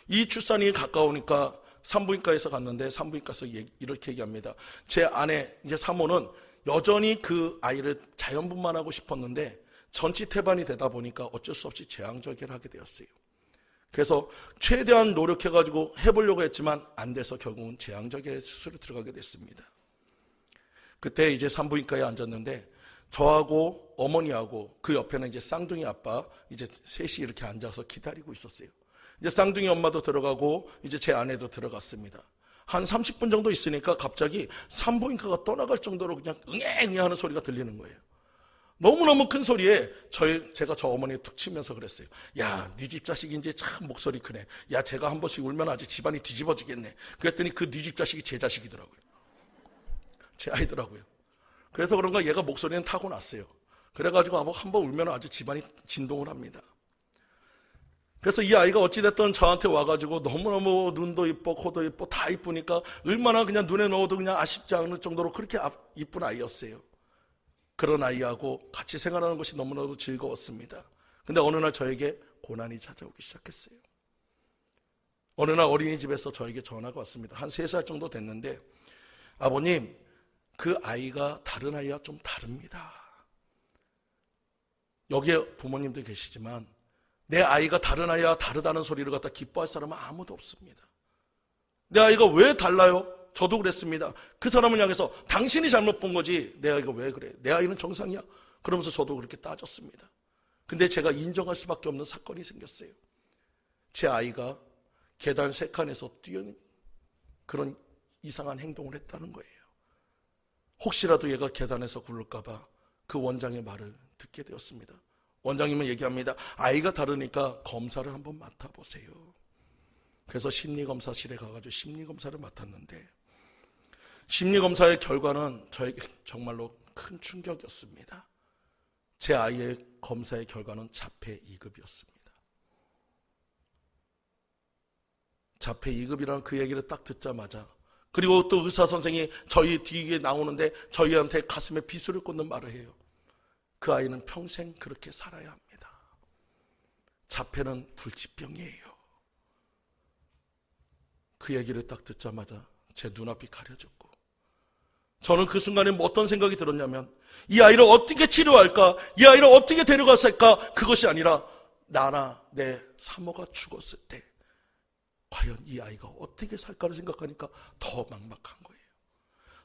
이 출산일이 가까우니까 산부인과에서 갔는데 산부인과에서 이렇게 얘기합니다. 제 아내 이제 사모는 여전히 그 아이를 자연분만하고 싶었는데 전치 태반이 되다 보니까 어쩔 수 없이 제왕절개를 하게 되었어요. 그래서 최대한 노력해가지고 해보려고 했지만 안 돼서 결국은 제왕절개 수술에 들어가게 됐습니다. 그때 이제 산부인과에 앉았는데 저하고 어머니하고 그 옆에는 이제 쌍둥이 아빠 이제 셋이 이렇게 앉아서 기다리고 있었어요. 이제 쌍둥이 엄마도 들어가고 이제 제 아내도 들어갔습니다. 한 30분 정도 있으니까 갑자기 산부인과가 떠나갈 정도로 그냥 응애응애 하는 소리가 들리는 거예요. 너무너무 큰 소리에 제가 저 어머니에 툭 치면서 그랬어요. 야, 네 집 자식인지 참 목소리 크네. 야, 제가 한 번씩 울면 아주 집안이 뒤집어지겠네. 그랬더니 그 네 집 자식이 제 자식이더라고요. 제 아이더라고요. 그래서 그런가 얘가 목소리는 타고났어요. 그래가지고 한 번 울면 아주 집안이 진동을 합니다. 그래서 이 아이가 어찌됐든 저한테 와가지고 너무너무 눈도 이뻐 코도 이뻐 다 이쁘니까 얼마나 그냥 눈에 넣어도 그냥 아쉽지 않을 정도로 그렇게 이쁜 아이였어요. 그런 아이하고 같이 생활하는 것이 너무나도 즐거웠습니다. 근데 어느 날 저에게 고난이 찾아오기 시작했어요. 어느 날 어린이집에서 저에게 전화가 왔습니다. 한 3살 정도 됐는데, 아버님, 그 아이가 다른 아이와 좀 다릅니다. 여기에 부모님도 계시지만 내 아이가 다른 아이와 다르다는 소리를 갖다 기뻐할 사람은 아무도 없습니다. 내 아이가 왜 달라요? 저도 그랬습니다. 그 사람을 향해서 당신이 잘못 본 거지 내 아이가 왜 그래? 내 아이는 정상이야. 그러면서 저도 그렇게 따졌습니다. 근데 제가 인정할 수밖에 없는 사건이 생겼어요. 제 아이가 계단 3칸에서 뛰는 그런 이상한 행동을 했다는 거예요. 혹시라도 얘가 계단에서 굴를까봐 그 원장의 말을 듣게 되었습니다. 원장님은 얘기합니다. 아이가 다르니까 검사를 한번 맡아보세요. 그래서 심리검사실에 가가지고 심리검사를 맡았는데, 심리검사의 결과는 저에게 정말로 큰 충격이었습니다. 제 아이의 검사의 결과는 자폐 2급이었습니다. 자폐 2급이라는 그 얘기를 딱 듣자마자, 그리고 또 의사 선생이 저희 뒤에 나오는데 저희한테 가슴에 비수를 꽂는 말을 해요. 그 아이는 평생 그렇게 살아야 합니다. 자폐는 불치병이에요. 그 얘기를 딱 듣자마자 제 눈앞이 가려졌고, 저는 그 순간에 어떤 생각이 들었냐면, 이 아이를 어떻게 치료할까? 이 아이를 어떻게 데려갔을까? 그것이 아니라 나나 내 사모가 죽었을 때 과연 이 아이가 어떻게 살까를 생각하니까 더 막막한 거예요.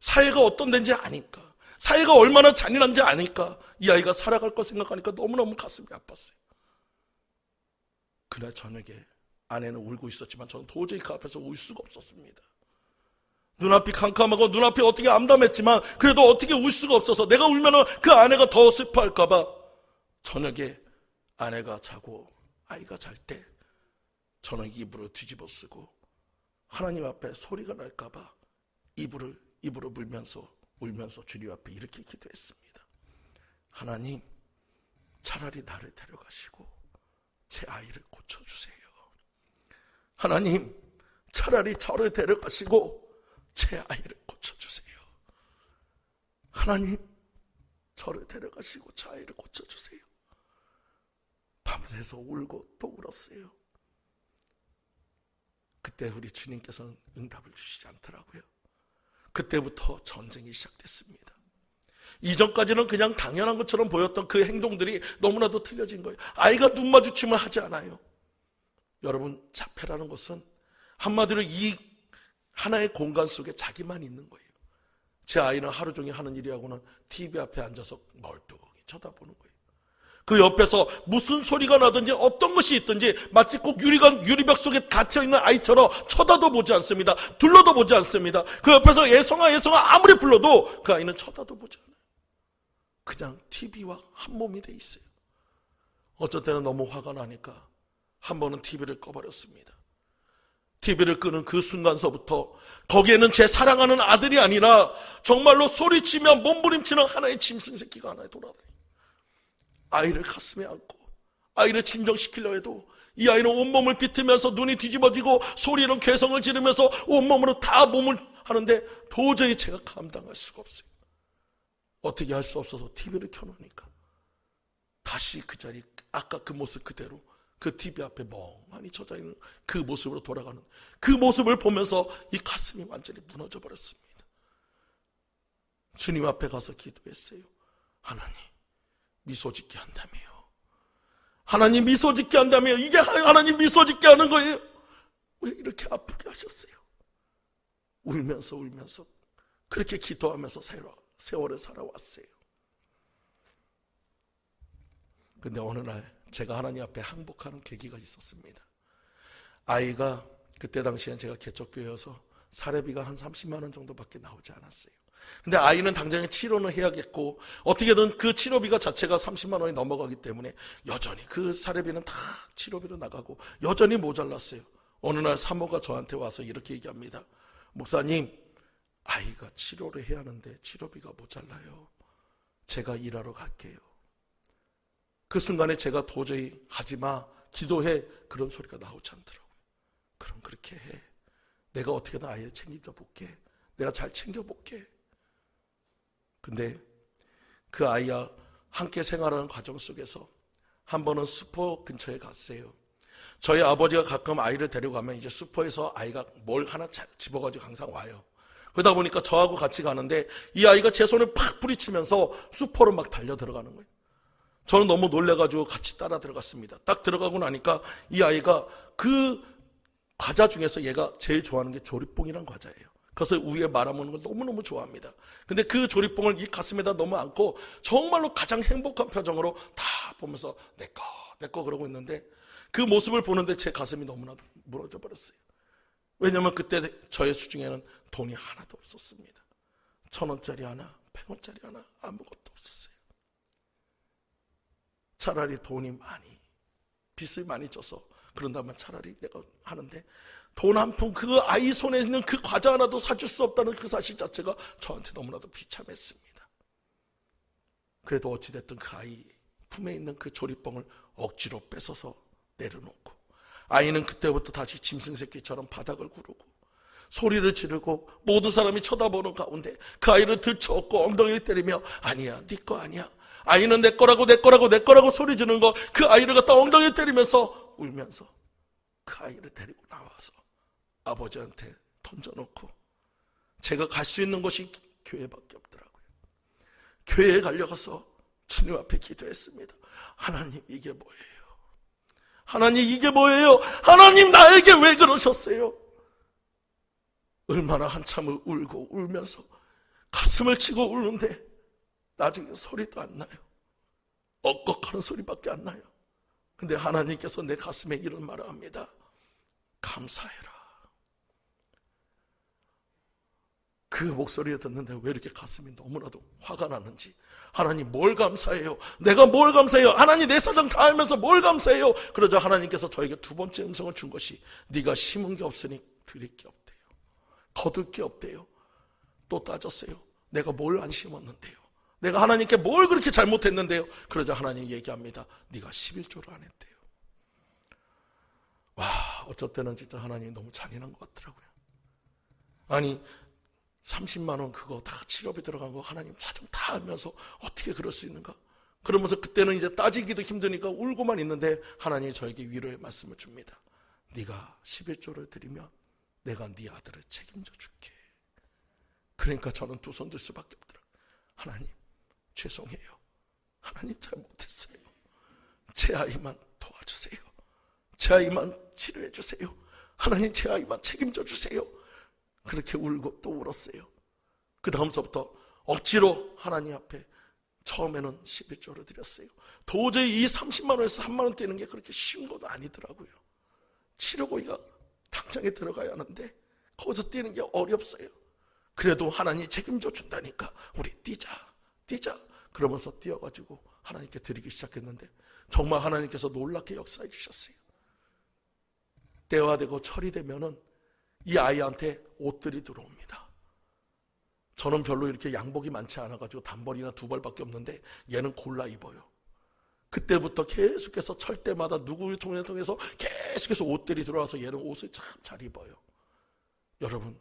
사회가 어떤 데인지 아니까, 사회가 얼마나 잔인한지 아니까 이 아이가 살아갈 거 생각하니까 너무너무 가슴이 아팠어요. 그날 저녁에 아내는 울고 있었지만 저는 도저히 그 앞에서 울 수가 없었습니다. 눈앞이 캄캄하고 눈앞이 어떻게 암담했지만 그래도 어떻게 울 수가 없어서, 내가 울면 그 아내가 더 슬퍼할까 봐 저녁에 아내가 자고 아이가 잘 때 저는 이불을 뒤집어 쓰고 하나님 앞에 소리가 날까 봐 입으로 울면서 주님 앞에 이렇게 기도했습니다. 하나님, 차라리 나를 데려가시고 제 아이를 고쳐주세요. 하나님, 차라리 저를 데려가시고 제 아이를 고쳐주세요. 하나님, 저를 데려가시고 제 아이를 고쳐주세요. 밤새서 울고 또 울었어요. 그때 우리 주님께서는 응답을 주시지 않더라고요. 그때부터 전쟁이 시작됐습니다. 이전까지는 그냥 당연한 것처럼 보였던 그 행동들이 너무나도 틀려진 거예요. 아이가 눈 마주침을 하지 않아요. 여러분, 자폐라는 것은 한마디로 이 하나의 공간 속에 자기만 있는 거예요. 제 아이는 하루 종일 하는 일이하고는 TV 앞에 앉아서 멀뚱히 쳐다보는 거예요. 그 옆에서 무슨 소리가 나든지 어떤 것이 있든지 마치 꼭 유리벽 속에 갇혀있는 아이처럼 쳐다도 보지 않습니다. 둘러도 보지 않습니다. 그 옆에서 예성아 아무리 불러도 그 아이는 쳐다도 보지 않아요. 그냥 TV와 한 몸이 돼 있어요. 어쩔 때는 너무 화가 나니까 한 번은 TV를 꺼버렸습니다. TV를 끄는 그 순간서부터 거기에는 제 사랑하는 아들이 아니라 정말로 소리치며 몸부림치는 하나의 짐승 새끼가 하나 돌아다녀요. 아이를 가슴에 안고 아이를 진정시키려 해도 이 아이는 온몸을 비트면서 눈이 뒤집어지고 소리는 괴성을 지르면서 온몸으로 다 몸을 하는데 도저히 제가 감당할 수가 없어요. 어떻게 할 수 없어서 TV를 켜놓으니까 다시 그 자리, 아까 그 모습 그대로 그 TV 앞에 멍하니 쳐져있는 그 모습으로 돌아가는 그 모습을 보면서 이 가슴이 완전히 무너져 버렸습니다. 주님 앞에 가서 기도했어요. 하나님, 미소 짓게 한다며요. 하나님, 미소 짓게 한다며요. 이게 하나님 미소 짓게 하는 거예요. 왜 이렇게 아프게 하셨어요? 울면서 그렇게 기도하면서 세월을 살아왔어요. 근데 어느 날 제가 하나님 앞에 항복하는 계기가 있었습니다. 아이가 그때 당시엔 제가 개척교회여서 사례비가 한 30만 원 정도밖에 나오지 않았어요. 근데 아이는 당장에 치료는 해야겠고 어떻게든 그 치료비가 자체가 30만 원이 넘어가기 때문에 여전히 그 사례비는 다 치료비로 나가고 여전히 모자랐어요. 어느 날 사모가 저한테 와서 이렇게 얘기합니다. 목사님, 아이가 치료를 해야 하는데 치료비가 모자라요. 제가 일하러 갈게요. 그 순간에 제가 도저히 가지마, 기도해, 그런 소리가 나오지 않더라고요. 그럼 그렇게 해. 내가 어떻게든 아이를 챙겨볼게. 내가 잘 챙겨볼게. 근데 그 아이와 함께 생활하는 과정 속에서 한 번은 슈퍼 근처에 갔어요. 저희 아버지가 가끔 아이를 데려가면 이제 슈퍼에서 아이가 뭘 하나 집어가지고 항상 와요. 그러다 보니까 저하고 같이 가는데 이 아이가 제 손을 팍 부리치면서 슈퍼로 막 달려 들어가는 거예요. 저는 너무 놀래가지고 같이 따라 들어갔습니다. 딱 들어가고 나니까 이 아이가 그 과자 중에서 얘가 제일 좋아하는 게 조리뽕이란 과자예요. 그래서 우유에 말아먹는 걸 너무너무 좋아합니다. 근데 그 조리뽕을 이 가슴에다 너무 안고 정말로 가장 행복한 표정으로 다 보면서 내꺼 그러고 있는데 그 모습을 보는데 제 가슴이 너무나도 무너져 버렸어요. 왜냐하면 그때 저의 수중에는 돈이 하나도 없었습니다. 1,000원짜리 하나, 100원짜리 하나, 아무것도 없었어요. 차라리 돈이 많이, 빚을 많이 져서 그런다면 차라리 내가 하는데 돈 한 푼 그 아이 손에 있는 그 과자 하나도 사줄 수 없다는 그 사실 자체가 저한테 너무나도 비참했습니다. 그래도 어찌됐든 그 아이 품에 있는 그 조리뽕을 억지로 뺏어서 내려놓고 아이는 그때부터 다시 짐승새끼처럼 바닥을 구르고 소리를 지르고 모든 사람이 쳐다보는 가운데 그 아이를 들쳐업고 엉덩이를 때리며 아니야, 네 거 아니야. 아이는 내 거라고 소리 지르는 거 그 아이를 갖다 엉덩이를 때리면서 울면서 그 아이를 데리고 나와서 아버지한테 던져놓고 제가 갈 수 있는 곳이 교회밖에 없더라고요. 교회에 달려가서 주님 앞에 기도했습니다. 하나님 이게 뭐예요? 하나님 이게 뭐예요? 하나님 나에게 왜 그러셨어요? 얼마나 한참을 울고 울면서 가슴을 치고 우는데 나중에 소리도 안 나요. 억걱하는 소리밖에 안 나요. 근데 하나님께서 내 가슴에 이런 말을 합니다. 감사해라. 그 목소리를 듣는데 왜 이렇게 가슴이 너무나도 화가 나는지. 하나님 뭘 감사해요? 내가 뭘 감사해요? 하나님 내 사정 다 알면서 뭘 감사해요? 그러자 하나님께서 저에게 두 번째 음성을 준 것이 네가 심은 게 없으니 드릴 게 없대요. 거둘 게 없대요. 또 따졌어요. 내가 뭘 안 심었는데요? 내가 하나님께 뭘 그렇게 잘못했는데요? 그러자 하나님 얘기합니다. 네가 11조를 안 했대요. 와, 어쩔 때는 진짜 하나님 너무 잔인한 것 같더라고요. 아니 30만 원 그거 다 치료비 들어간 거 하나님 사정 다 알면서 어떻게 그럴 수 있는가? 그러면서 그때는 이제 따지기도 힘드니까 울고만 있는데 하나님이 저에게 위로의 말씀을 줍니다. 네가 11조를 드리면 내가 네 아들을 책임져 줄게. 그러니까 저는 두 손 들 수밖에 없더라고요. 하나님 죄송해요. 하나님 잘못했어요. 제 아이만 도와주세요. 제 아이만 치료해 주세요. 하나님 제 아이만 책임져 주세요. 그렇게 울고 또 울었어요. 그 다음서부터 억지로 하나님 앞에 처음에는 11조를 드렸어요. 도저히 이 30만 원에서 3만 원 떼는 게 그렇게 쉬운 것도 아니더라고요. 치료비가 당장에 들어가야 하는데 거기서 뛰는 게 어렵어요. 그래도 하나님 책임져 준다니까 우리 뛰자 그러면서 뛰어가지고 하나님께 드리기 시작했는데 정말 하나님께서 놀랍게 역사해 주셨어요. 때와 되고 철이 되면은 이 아이한테 옷들이 들어옵니다. 저는 별로 이렇게 양복이 많지 않아가지고 단벌이나 두 벌밖에 없는데 얘는 골라 입어요. 그때부터 계속해서 철 때마다 누구를 통해서 계속해서 옷들이 들어와서 얘는 옷을 참 잘 입어요. 여러분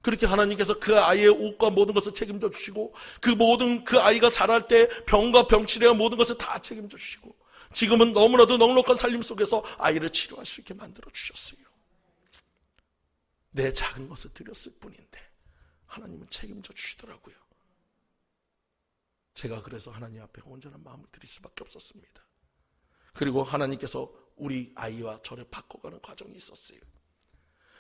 그렇게 하나님께서 그 아이의 옷과 모든 것을 책임져 주시고 그 아이가 자랄 때 병과 병치레와 모든 것을 다 책임져 주시고 지금은 너무나도 넉넉한 살림 속에서 아이를 치료할 수 있게 만들어 주셨어요. 내 작은 것을 드렸을 뿐인데 하나님은 책임져 주시더라고요. 제가 그래서 하나님 앞에 온전한 마음을 드릴 수밖에 없었습니다. 그리고 하나님께서 우리 아이와 저를 바꿔가는 과정이 있었어요.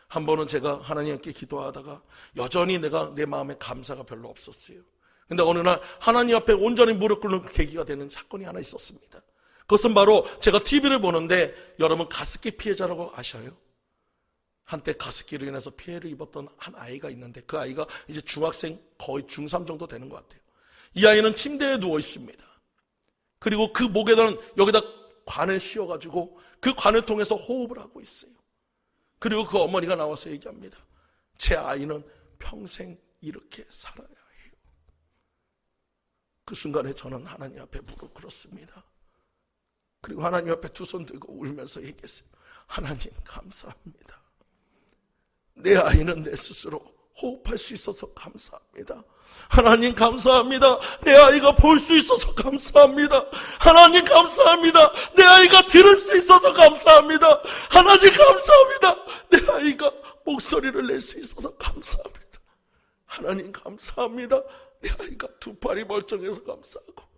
한 번은 제가 하나님께 기도하다가 여전히 내 마음에 감사가 별로 없었어요. 근데 어느 날 하나님 앞에 온전히 무릎 꿇는 계기가 되는 사건이 하나 있었습니다. 그것은 바로 제가 TV를 보는데 여러분 가습기 피해자라고 아셔요? 한때 가습기로 인해서 피해를 입었던 한 아이가 있는데 그 아이가 이제 중학생 거의 중3 정도 되는 것 같아요. 이 아이는 침대에 누워 있습니다. 그리고 그 목에다는 여기다 관을 씌워가지고 그 관을 통해서 호흡을 하고 있어요. 그리고 그 어머니가 나와서 얘기합니다. 제 아이는 평생 이렇게 살아야 해요. 그 순간에 저는 하나님 앞에 무릎 꿇었습니다. 그리고 하나님 앞에 두 손 들고 울면서 얘기했어요. 하나님 감사합니다. 내 아이는 내 스스로 호흡할 수 있어서 감사합니다. 하나님 감사합니다. 내 아이가 볼 수 있어서 감사합니다. 하나님 감사합니다. 내 아이가 들을 수 있어서 감사합니다. 하나님 감사합니다. 내 아이가 목소리를 낼 수 있어서 감사합니다. 하나님 감사합니다. 내 아이가 두 팔이 멀쩡해서 감사하고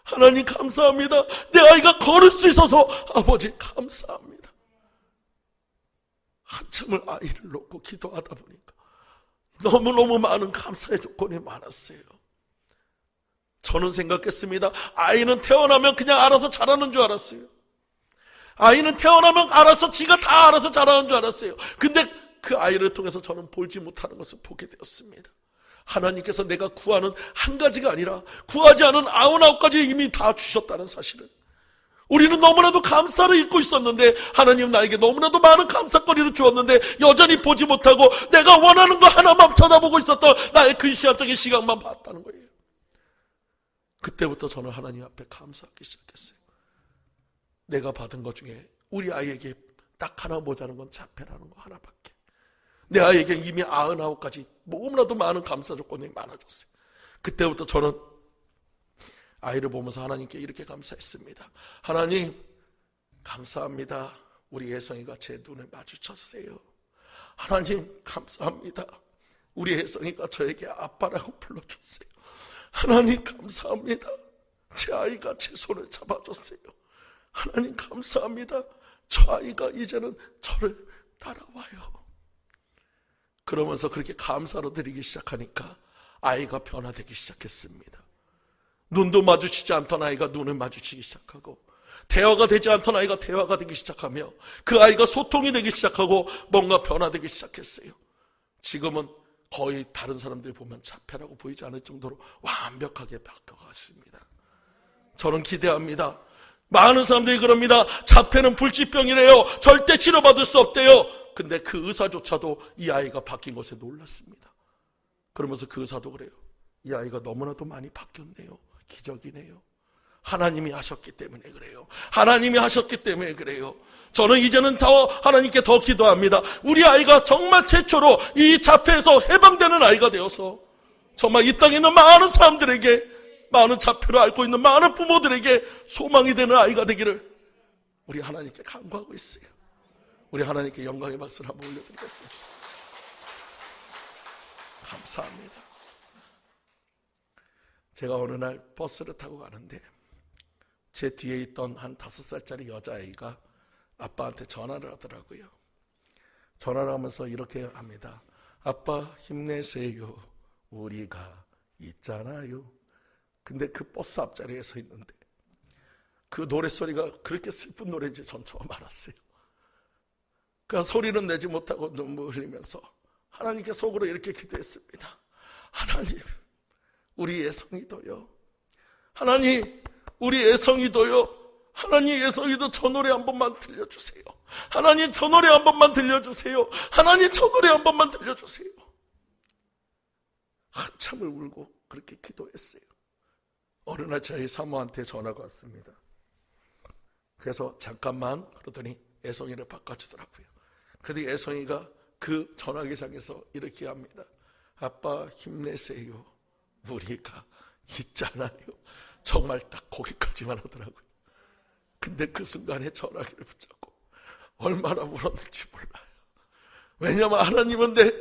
하나님 감사합니다. 내 아이가 걸을 수 있어서 아버지 감사합니다. 한참을 아이를 놓고 기도하다 보니까 너무너무 많은 감사의 조건이 많았어요. 저는 생각했습니다. 아이는 태어나면 그냥 알아서 자라는 줄 알았어요. 아이는 태어나면 알아서 지가 다 알아서 자라는 줄 알았어요. 근데 그 아이를 통해서 저는 볼지 못하는 것을 보게 되었습니다. 하나님께서 내가 구하는 한 가지가 아니라 구하지 않은 99가지 이미 다 주셨다는 사실을 우리는 너무나도 감사를 잊고 있었는데 하나님은 나에게 너무나도 많은 감사거리를 주었는데 여전히 보지 못하고 내가 원하는 거 하나만 쳐다보고 있었던 나의 그 시간적인 시간만 봤다는 거예요. 그때부터 저는 하나님 앞에 감사하기 시작했어요. 내가 받은 것 중에 우리 아이에게 딱 하나 모자란 건 자폐라는 거 하나밖에. 내 아이에게 이미 99가지 너무나도 많은 감사 조건이 많아졌어요. 그때부터 저는 아이를 보면서 하나님께 이렇게 감사했습니다. 하나님 감사합니다. 우리 예성이가 제 눈을 마주쳤어요. 하나님 감사합니다. 우리 예성이가 저에게 아빠라고 불러줬어요. 하나님 감사합니다. 제 아이가 제 손을 잡아줬어요. 하나님 감사합니다. 저 아이가 이제는 저를 따라와요. 그러면서 그렇게 감사로 드리기 시작하니까 아이가 변화되기 시작했습니다. 눈도 마주치지 않던 아이가 눈을 마주치기 시작하고 대화가 되지 않던 아이가 대화가 되기 시작하며 그 아이가 소통이 되기 시작하고 뭔가 변화되기 시작했어요. 지금은 거의 다른 사람들이 보면 자폐라고 보이지 않을 정도로 완벽하게 바뀌어갔습니다. 저는 기대합니다. 많은 사람들이 그럽니다. 자폐는 불치병이래요. 절대 치료받을 수 없대요. 근데 그 의사조차도 이 아이가 바뀐 것에 놀랐습니다. 그러면서 그 의사도 그래요. 이 아이가 너무나도 많이 바뀌었네요. 기적이네요. 하나님이 하셨기 때문에 그래요. 하나님이 하셨기 때문에 그래요. 저는 이제는 더 하나님께 더 기도합니다. 우리 아이가 정말 최초로 이 자폐에서 해방되는 아이가 되어서 정말 이 땅에 있는 많은 사람들에게, 많은 자폐를 앓고 있는 많은 부모들에게 소망이 되는 아이가 되기를 우리 하나님께 간구하고 있어요. 우리 하나님께 영광의 박수를 한번 올려드리겠습니다. 감사합니다. 제가 어느 날 버스를 타고 가는데 제 뒤에 있던 한 5살짜리 여자아이가 아빠한테 전화를 하더라고요. 전화를 하면서 이렇게 합니다. 아빠 힘내세요. 우리가 있잖아요. 근데 그 버스 앞자리에 서 있는데 그 노랫소리가 그렇게 슬픈 노래인지 전 처음 알았어요. 그 소리는 내지 못하고 눈물 흘리면서 하나님께 속으로 이렇게 기도했습니다. 하나님, 우리 예성이도요. 하나님, 우리 예성이도요. 하나님, 예성이도 저 노래 한 번만 들려주세요. 하나님, 저 노래 한 번만 들려주세요. 하나님, 저 노래 한 번만 들려주세요. 한참을 울고 그렇게 기도했어요. 어느 날 저희 사모한테 전화가 왔습니다. 그래서 잠깐만 그러더니 예성이를 바꿔주더라고요. 그래도 예성이가 그 전화기상에서 이렇게 합니다. 아빠 힘내세요. 우리가 있잖아요. 정말 딱 거기까지만 하더라고요. 근데 그 순간에 전화기를 붙잡고 얼마나 울었는지 몰라요. 왜냐하면 하나님은 내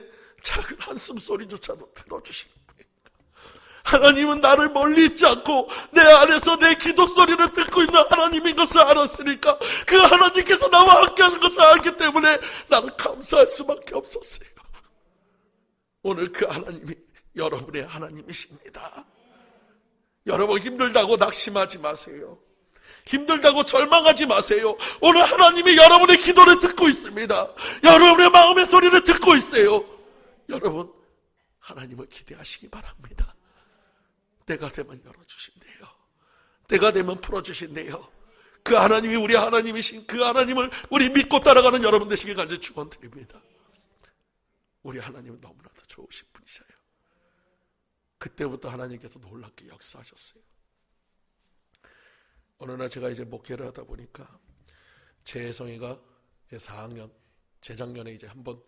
작은 한숨 소리조차도 들어주시는 분이니까. 하나님은 나를 멀리 있지 않고 내 안에서 내 기도 소리를 듣고 있는 하나님인 것을 알았으니까 그 하나님께서 나와 함께하는 것을 알기 때문에 나는 감사할 수밖에 없었어요. 오늘 그 하나님이 여러분의 하나님이십니다. 여러분 힘들다고 낙심하지 마세요. 힘들다고 절망하지 마세요. 오늘 하나님이 여러분의 기도를 듣고 있습니다. 여러분의 마음의 소리를 듣고 있어요. 여러분, 하나님을 기대하시기 바랍니다. 때가 되면 열어주신대요. 때가 되면 풀어주신대요. 그 하나님이 우리 하나님이신 그 하나님을 우리 믿고 따라가는 여러분 되시길 간절히 축원드립니다. 우리 하나님은 너무나도 좋으신 분이셔요. 그때부터 하나님께서 놀랍게 역사하셨어요. 어느 날 제가 이제 목회를 하다 보니까 제 애송이가 이제 4학년, 재작년에 이제 한번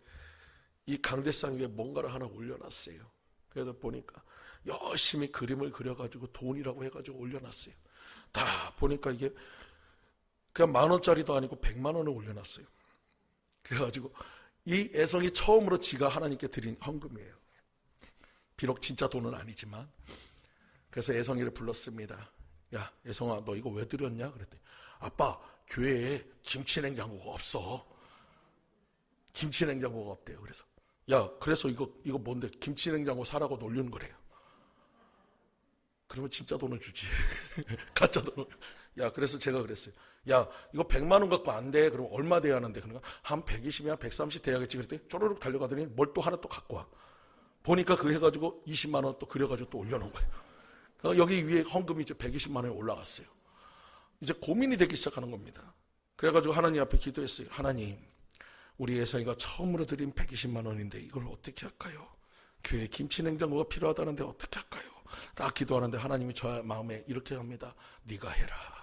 이 강대상 위에 뭔가를 하나 올려놨어요. 그래서 보니까 열심히 그림을 그려가지고 돈이라고 해가지고 올려놨어요. 다 보니까 이게 그냥 10,000원짜리도 아니고 100만 원을 올려놨어요. 그래가지고 이 애송이 처음으로 지가 하나님께 드린 헌금이에요. 비록 진짜 돈은 아니지만. 그래서 애송이를 불렀습니다. 야, 애송아, 너 이거 왜 드렸냐? 그랬더니 아빠, 교회에 김치냉장고가 없어. 김치냉장고가 없대요. 그래서 야, 그래서 이거 뭔데? 김치냉장고 사라고 놀리는 거래요. 그러면 진짜 돈을 주지. 가짜 돈을. 야, 그래서 제가 그랬어요. 야, 이거 100만 원 갖고 안 돼. 그럼 얼마 돼야 하는데? 그러니까 한 120이나 130 돼야겠지. 그랬더니 쪼르륵 달려가더니 뭘 또 하나 또 갖고 와. 보니까 그거 해가지고 20만 원 또 그려가지고 또 올려놓은 거예요. 여기 위에 헌금이 이제 120만 원이 올라갔어요. 이제 고민이 되기 시작하는 겁니다. 그래가지고 하나님 앞에 기도했어요. 하나님, 우리 예성이가 처음으로 드린 120만 원인데 이걸 어떻게 할까요? 교회에 김치냉장고가 필요하다는데 어떻게 할까요? 딱 기도하는데 하나님이 저 마음에 이렇게 합니다. 네가 해라.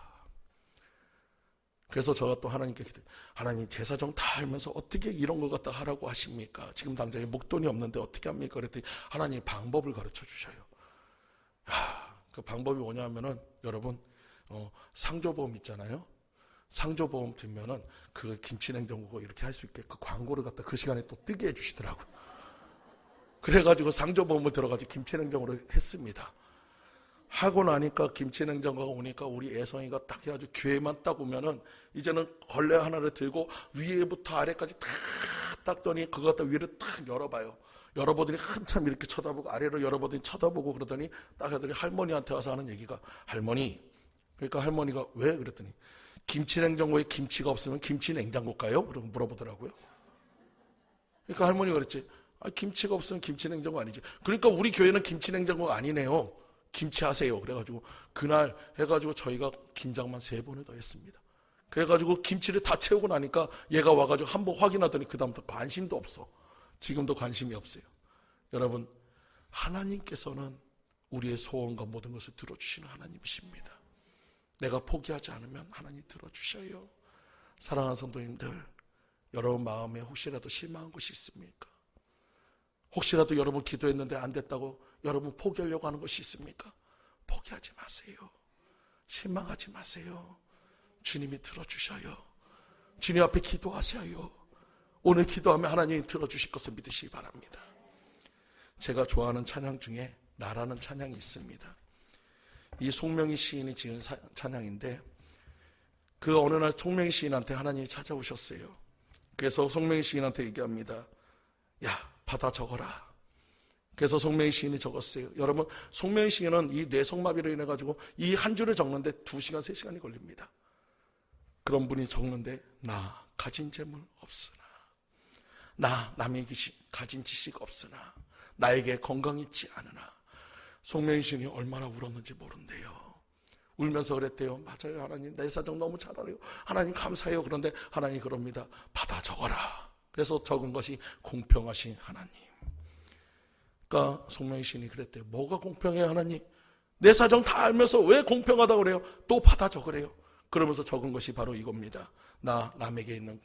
그래서 제가 또 하나님께 기도해요. 하나님, 제사정 다 알면서 어떻게 이런 것 갖다 하라고 하십니까? 지금 당장에 목돈이 없는데 어떻게 합니까? 그랬더니 하나님 방법을 가르쳐 주셔요. 그 방법이 뭐냐 하면은 여러분, 상조보험 있잖아요. 상조보험 들면은 그 김치냉장고 이렇게 할 수 있게 그 광고를 갖다 그 시간에 또 뜨게 해주시더라고요. 그래가지고 상조보험을 들어가지고 김치냉장고를 했습니다. 하고 나니까 김치냉장고가 오니까 우리 애성이가 딱 해가지고 교회만 딱 오면은 이제는 걸레 하나를 들고 위에부터 아래까지 딱 닦더니 그거 갖다 위를 딱 열어봐요. 열어보더니 한참 이렇게 쳐다보고 아래로 열어보더니 쳐다보고 그러더니 딱 하더니 할머니한테 와서 하는 얘기가 할머니, 그러니까 할머니가 왜? 그랬더니 김치냉장고에 김치가 없으면 김치냉장고일까요? 그러고 물어보더라고요. 그러니까 할머니가 그랬지. 김치가 없으면 김치냉장고 아니지. 그러니까 우리 교회는 김치냉장고가 아니네요. 김치 하세요. 그래가지고 그날 해가지고 저희가 김장만 3번을 더 했습니다. 그래가지고 김치를 다 채우고 나니까 얘가 와가지고 한번 확인하더니 그 다음부터 관심도 없어. 지금도 관심이 없어요. 여러분, 하나님께서는 우리의 소원과 모든 것을 들어주시는 하나님이십니다. 내가 포기하지 않으면 하나님 들어주셔요. 사랑하는 성도님들, 여러분 마음에 혹시라도 실망한 것이 있습니까? 혹시라도 여러분 기도했는데 안 됐다고 여러분 포기하려고 하는 것이 있습니까? 포기하지 마세요. 실망하지 마세요. 주님이 들어주셔요. 주님 앞에 기도하셔요. 오늘 기도하면 하나님이 들어주실 것을 믿으시기 바랍니다. 제가 좋아하는 찬양 중에 나라는 찬양이 있습니다. 이 송명희 시인이 지은 찬양인데 그 어느 날 송명희 시인한테 하나님이 찾아오셨어요. 그래서 송명희 시인한테 얘기합니다. 야, 받아 적어라. 그래서 송명희 시인이 적었어요. 여러분, 송명희 시인은 이 뇌성마비로 인해 가지고 이 한 줄을 적는데 2시간, 3시간이 걸립니다. 그런 분이 적는데 나 가진 재물 없으나, 나 남의 가진 지식 없으나, 나에게 건강 있지 않으나. 송명희 시인이 얼마나 울었는지 모른대요. 울면서 그랬대요. 맞아요, 하나님, 내 사정 너무 잘 알아요. 하나님 감사해요. 그런데 하나님이 그럽니다. 받아 적어라. 그래서 적은 것이 공평하신 하나님. 그러니까 송명희 시인이 그랬대요. 뭐가 공평해요, 하나님? 내 사정 다 알면서 왜 공평하다고 그래요? 또 받아 적으래요. 그러면서 적은 것이 바로 이겁니다. 나 남에게 있는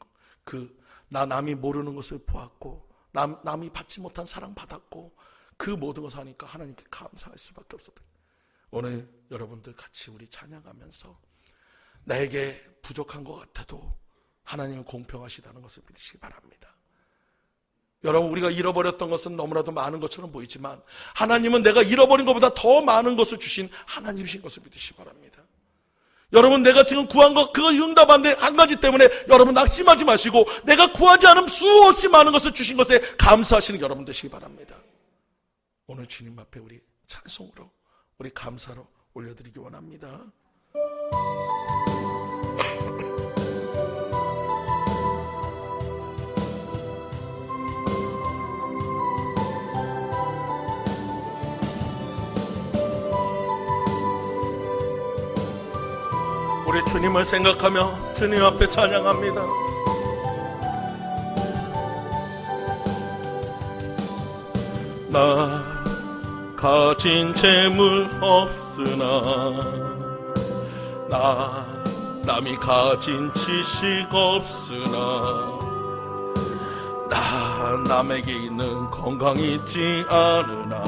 나 남이 모르는 것을 보았고, 남이 받지 못한 사랑 받았고, 그 모든 것을 하니까 하나님께 감사할 수밖에 없었다. 오늘 여러분들 같이 우리 찬양하면서 나에게 부족한 것 같아도 하나님은 공평하시다는 것을 믿으시기 바랍니다. 여러분, 우리가 잃어버렸던 것은 너무나도 많은 것처럼 보이지만 하나님은 내가 잃어버린 것보다 더 많은 것을 주신 하나님이신 것을 믿으시기 바랍니다. 여러분, 내가 지금 구한 것 그거 응답한데 한 가지 때문에 여러분 낙심하지 마시고 내가 구하지 않은 수없이 많은 것을 주신 것에 감사하시는 여러분 되시기 바랍니다. 오늘 주님 앞에 우리 찬송으로, 우리 감사로 올려드리기 원합니다. 우리 주님을 생각하며 주님 앞에 찬양합니다. 나 가진 재물 없으나, 나 남이 가진 지식 없으나, 나 남에게 있는 건강 있지 않으나,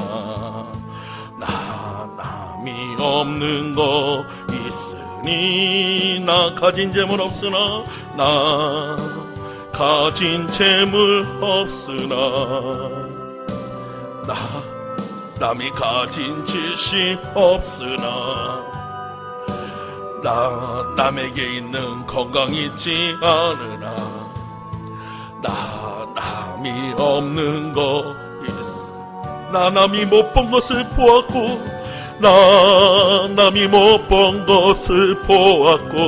나 남이 없는 거 있으니, 나 가진 재물 없으나, 나 가진 재물 없으나, 나 남이 가진 지식 없으나, 나 남에게 있는 건강 있지 않으나, 나 남이 없는 거 있어. 나 남이 못 본 것을 보았고, 나 남이 못 본 것을 보았고,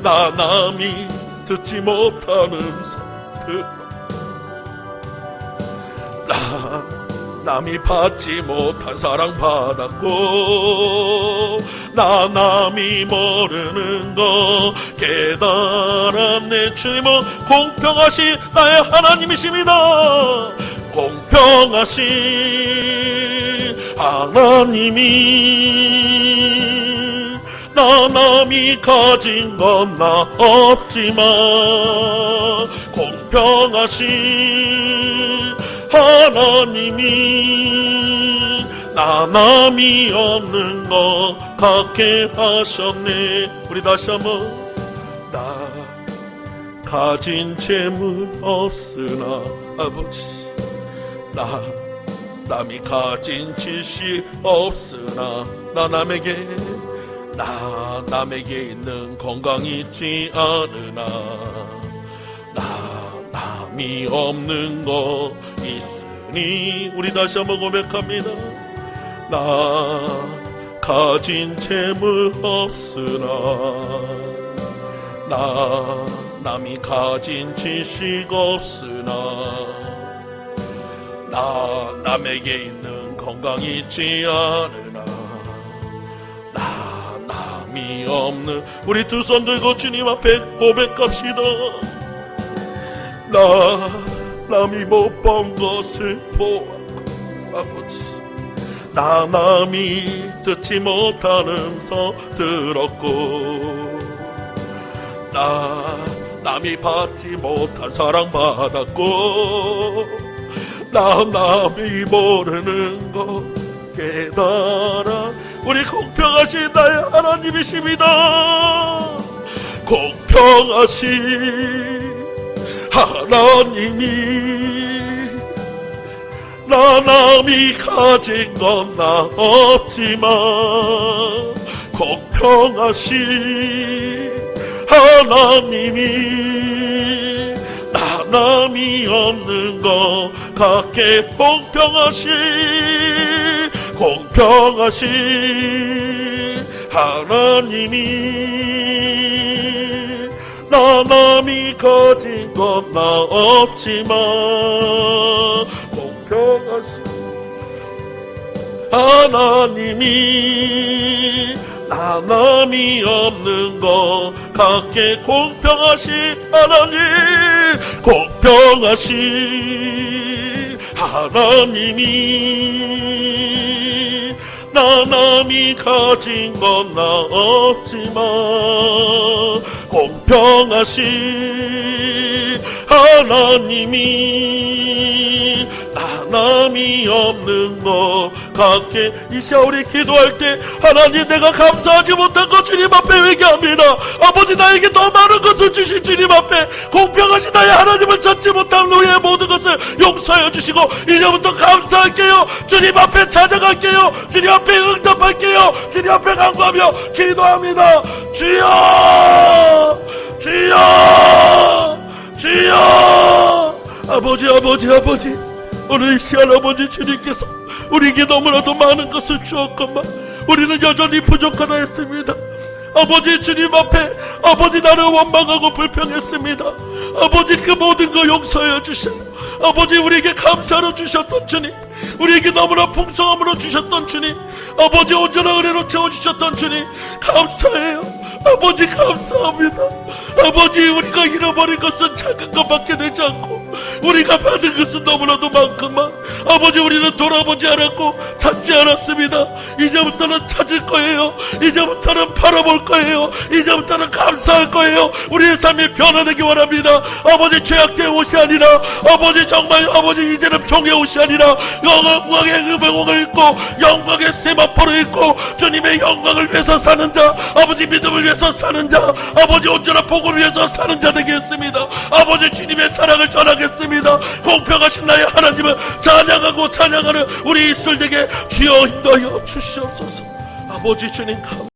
나 남이 듣지 못하는 소리, 나 남이 받지 못한 사랑 받았고, 나 남이 모르는 거 깨달았네. 주님은 공평하신 나의 하나님이십니다. 공평하신 하나님이, 나 남이 가진 건 나 없지만, 공평하신 하나님이 나 남이 없는 거 갖게 하셨네. 우리 다시 한번. 나 가진 재물 없으나 아버지, 나 남이 가진 지식 없으나, 나 남에게 있는 건강 있지 않으나, 나 남이 없는 거 있으니. 우리 다시 한번 고백합니다. 나 가진 재물 없으나, 나 남이 가진 지식 없으나, 나 남에게 있는 건강 있지 않으나, 나 남이 없는. 우리 두 손 들고 주님 앞에 고백합시다. 나 남이 못 본 것을 보았고, 아버지, 나 남이 듣지 못한 음성 들었고, 나 남이 받지 못한 사랑 받았고, 나 남이 모르는 거 깨달아. 우리 공평하신 나의 하나님이십니다. 공평하신 하나님이, 나 남이 가진 건 나 없지만, 공평하신 하나님이 나 남이 없는 거 갖게. 공평하신 하나님이 나 남이 가진 건 나 없지만, 공평하신 하나님이 나 남이 없는 거 갖게. 공평하신 하나님, 공평하신 하나님이 나 남이 가진 건 나 없지만, 공평하신 하나님이 나 남이 없는 거 갖게. 이 시간 우리 기도할 때, 하나님, 내가 감사하지 못한 것 주님 앞에 회개합니다. 아버지, 나에게 더 많은 것을 주신 주님 앞에, 공평하신 나의 하나님을 찾지 못한 후에 모든 것을 용서해 주시고, 이제부터 감사할게요. 주님 앞에 찾아갈게요. 주님 앞에 응답할게요. 주님 앞에 간구하며 기도합니다. 주여, 주여, 주여. 아버지, 오늘 이 시간 아버지, 주님께서 우리에게 너무나도 많은 것을 주었건만, 우리는 여전히 부족하다 했습니다. 아버지 주님 앞에 아버지 나를 원망하고 불평했습니다. 아버지 그 모든 거 용서해 주시고 아버지 우리에게 감사로 주셨던 주님, 우리에게 너무나 풍성함으로 주셨던 주님, 아버지 온전한 은혜로 채워주셨던 주님 감사해요. 아버지 감사합니다. 아버지 우리가 잃어버린 것은 작은 것밖에 되지 않고 우리가 받은 것은 너무나도 많구만. 아버지 우리는 돌아보지 않았고 찾지 않았습니다. 이제부터는 찾을 거예요. 이제부터는 바라볼 거예요. 이제부터는 감사할 거예요. 우리의 삶이 변화되기 원합니다. 아버지 죄악된 옷이 아니라 아버지 정말 아버지 이제는 종의 옷이 아니라 영광의 음행을 입고 영광의 세마포를 입고 주님의 영광을 위해서 사는 자, 아버지 믿음을 위해서 사는 자, 아버지 온전한 복음을 위해서 사는 자 되겠습니다. 아버지 주님의 사랑을 전하겠습니다. 공평하신 나의 하나님을 찬양하고 찬양하는 우리 이슬에게 주여 인도하여 주시옵소서. 아버지 주님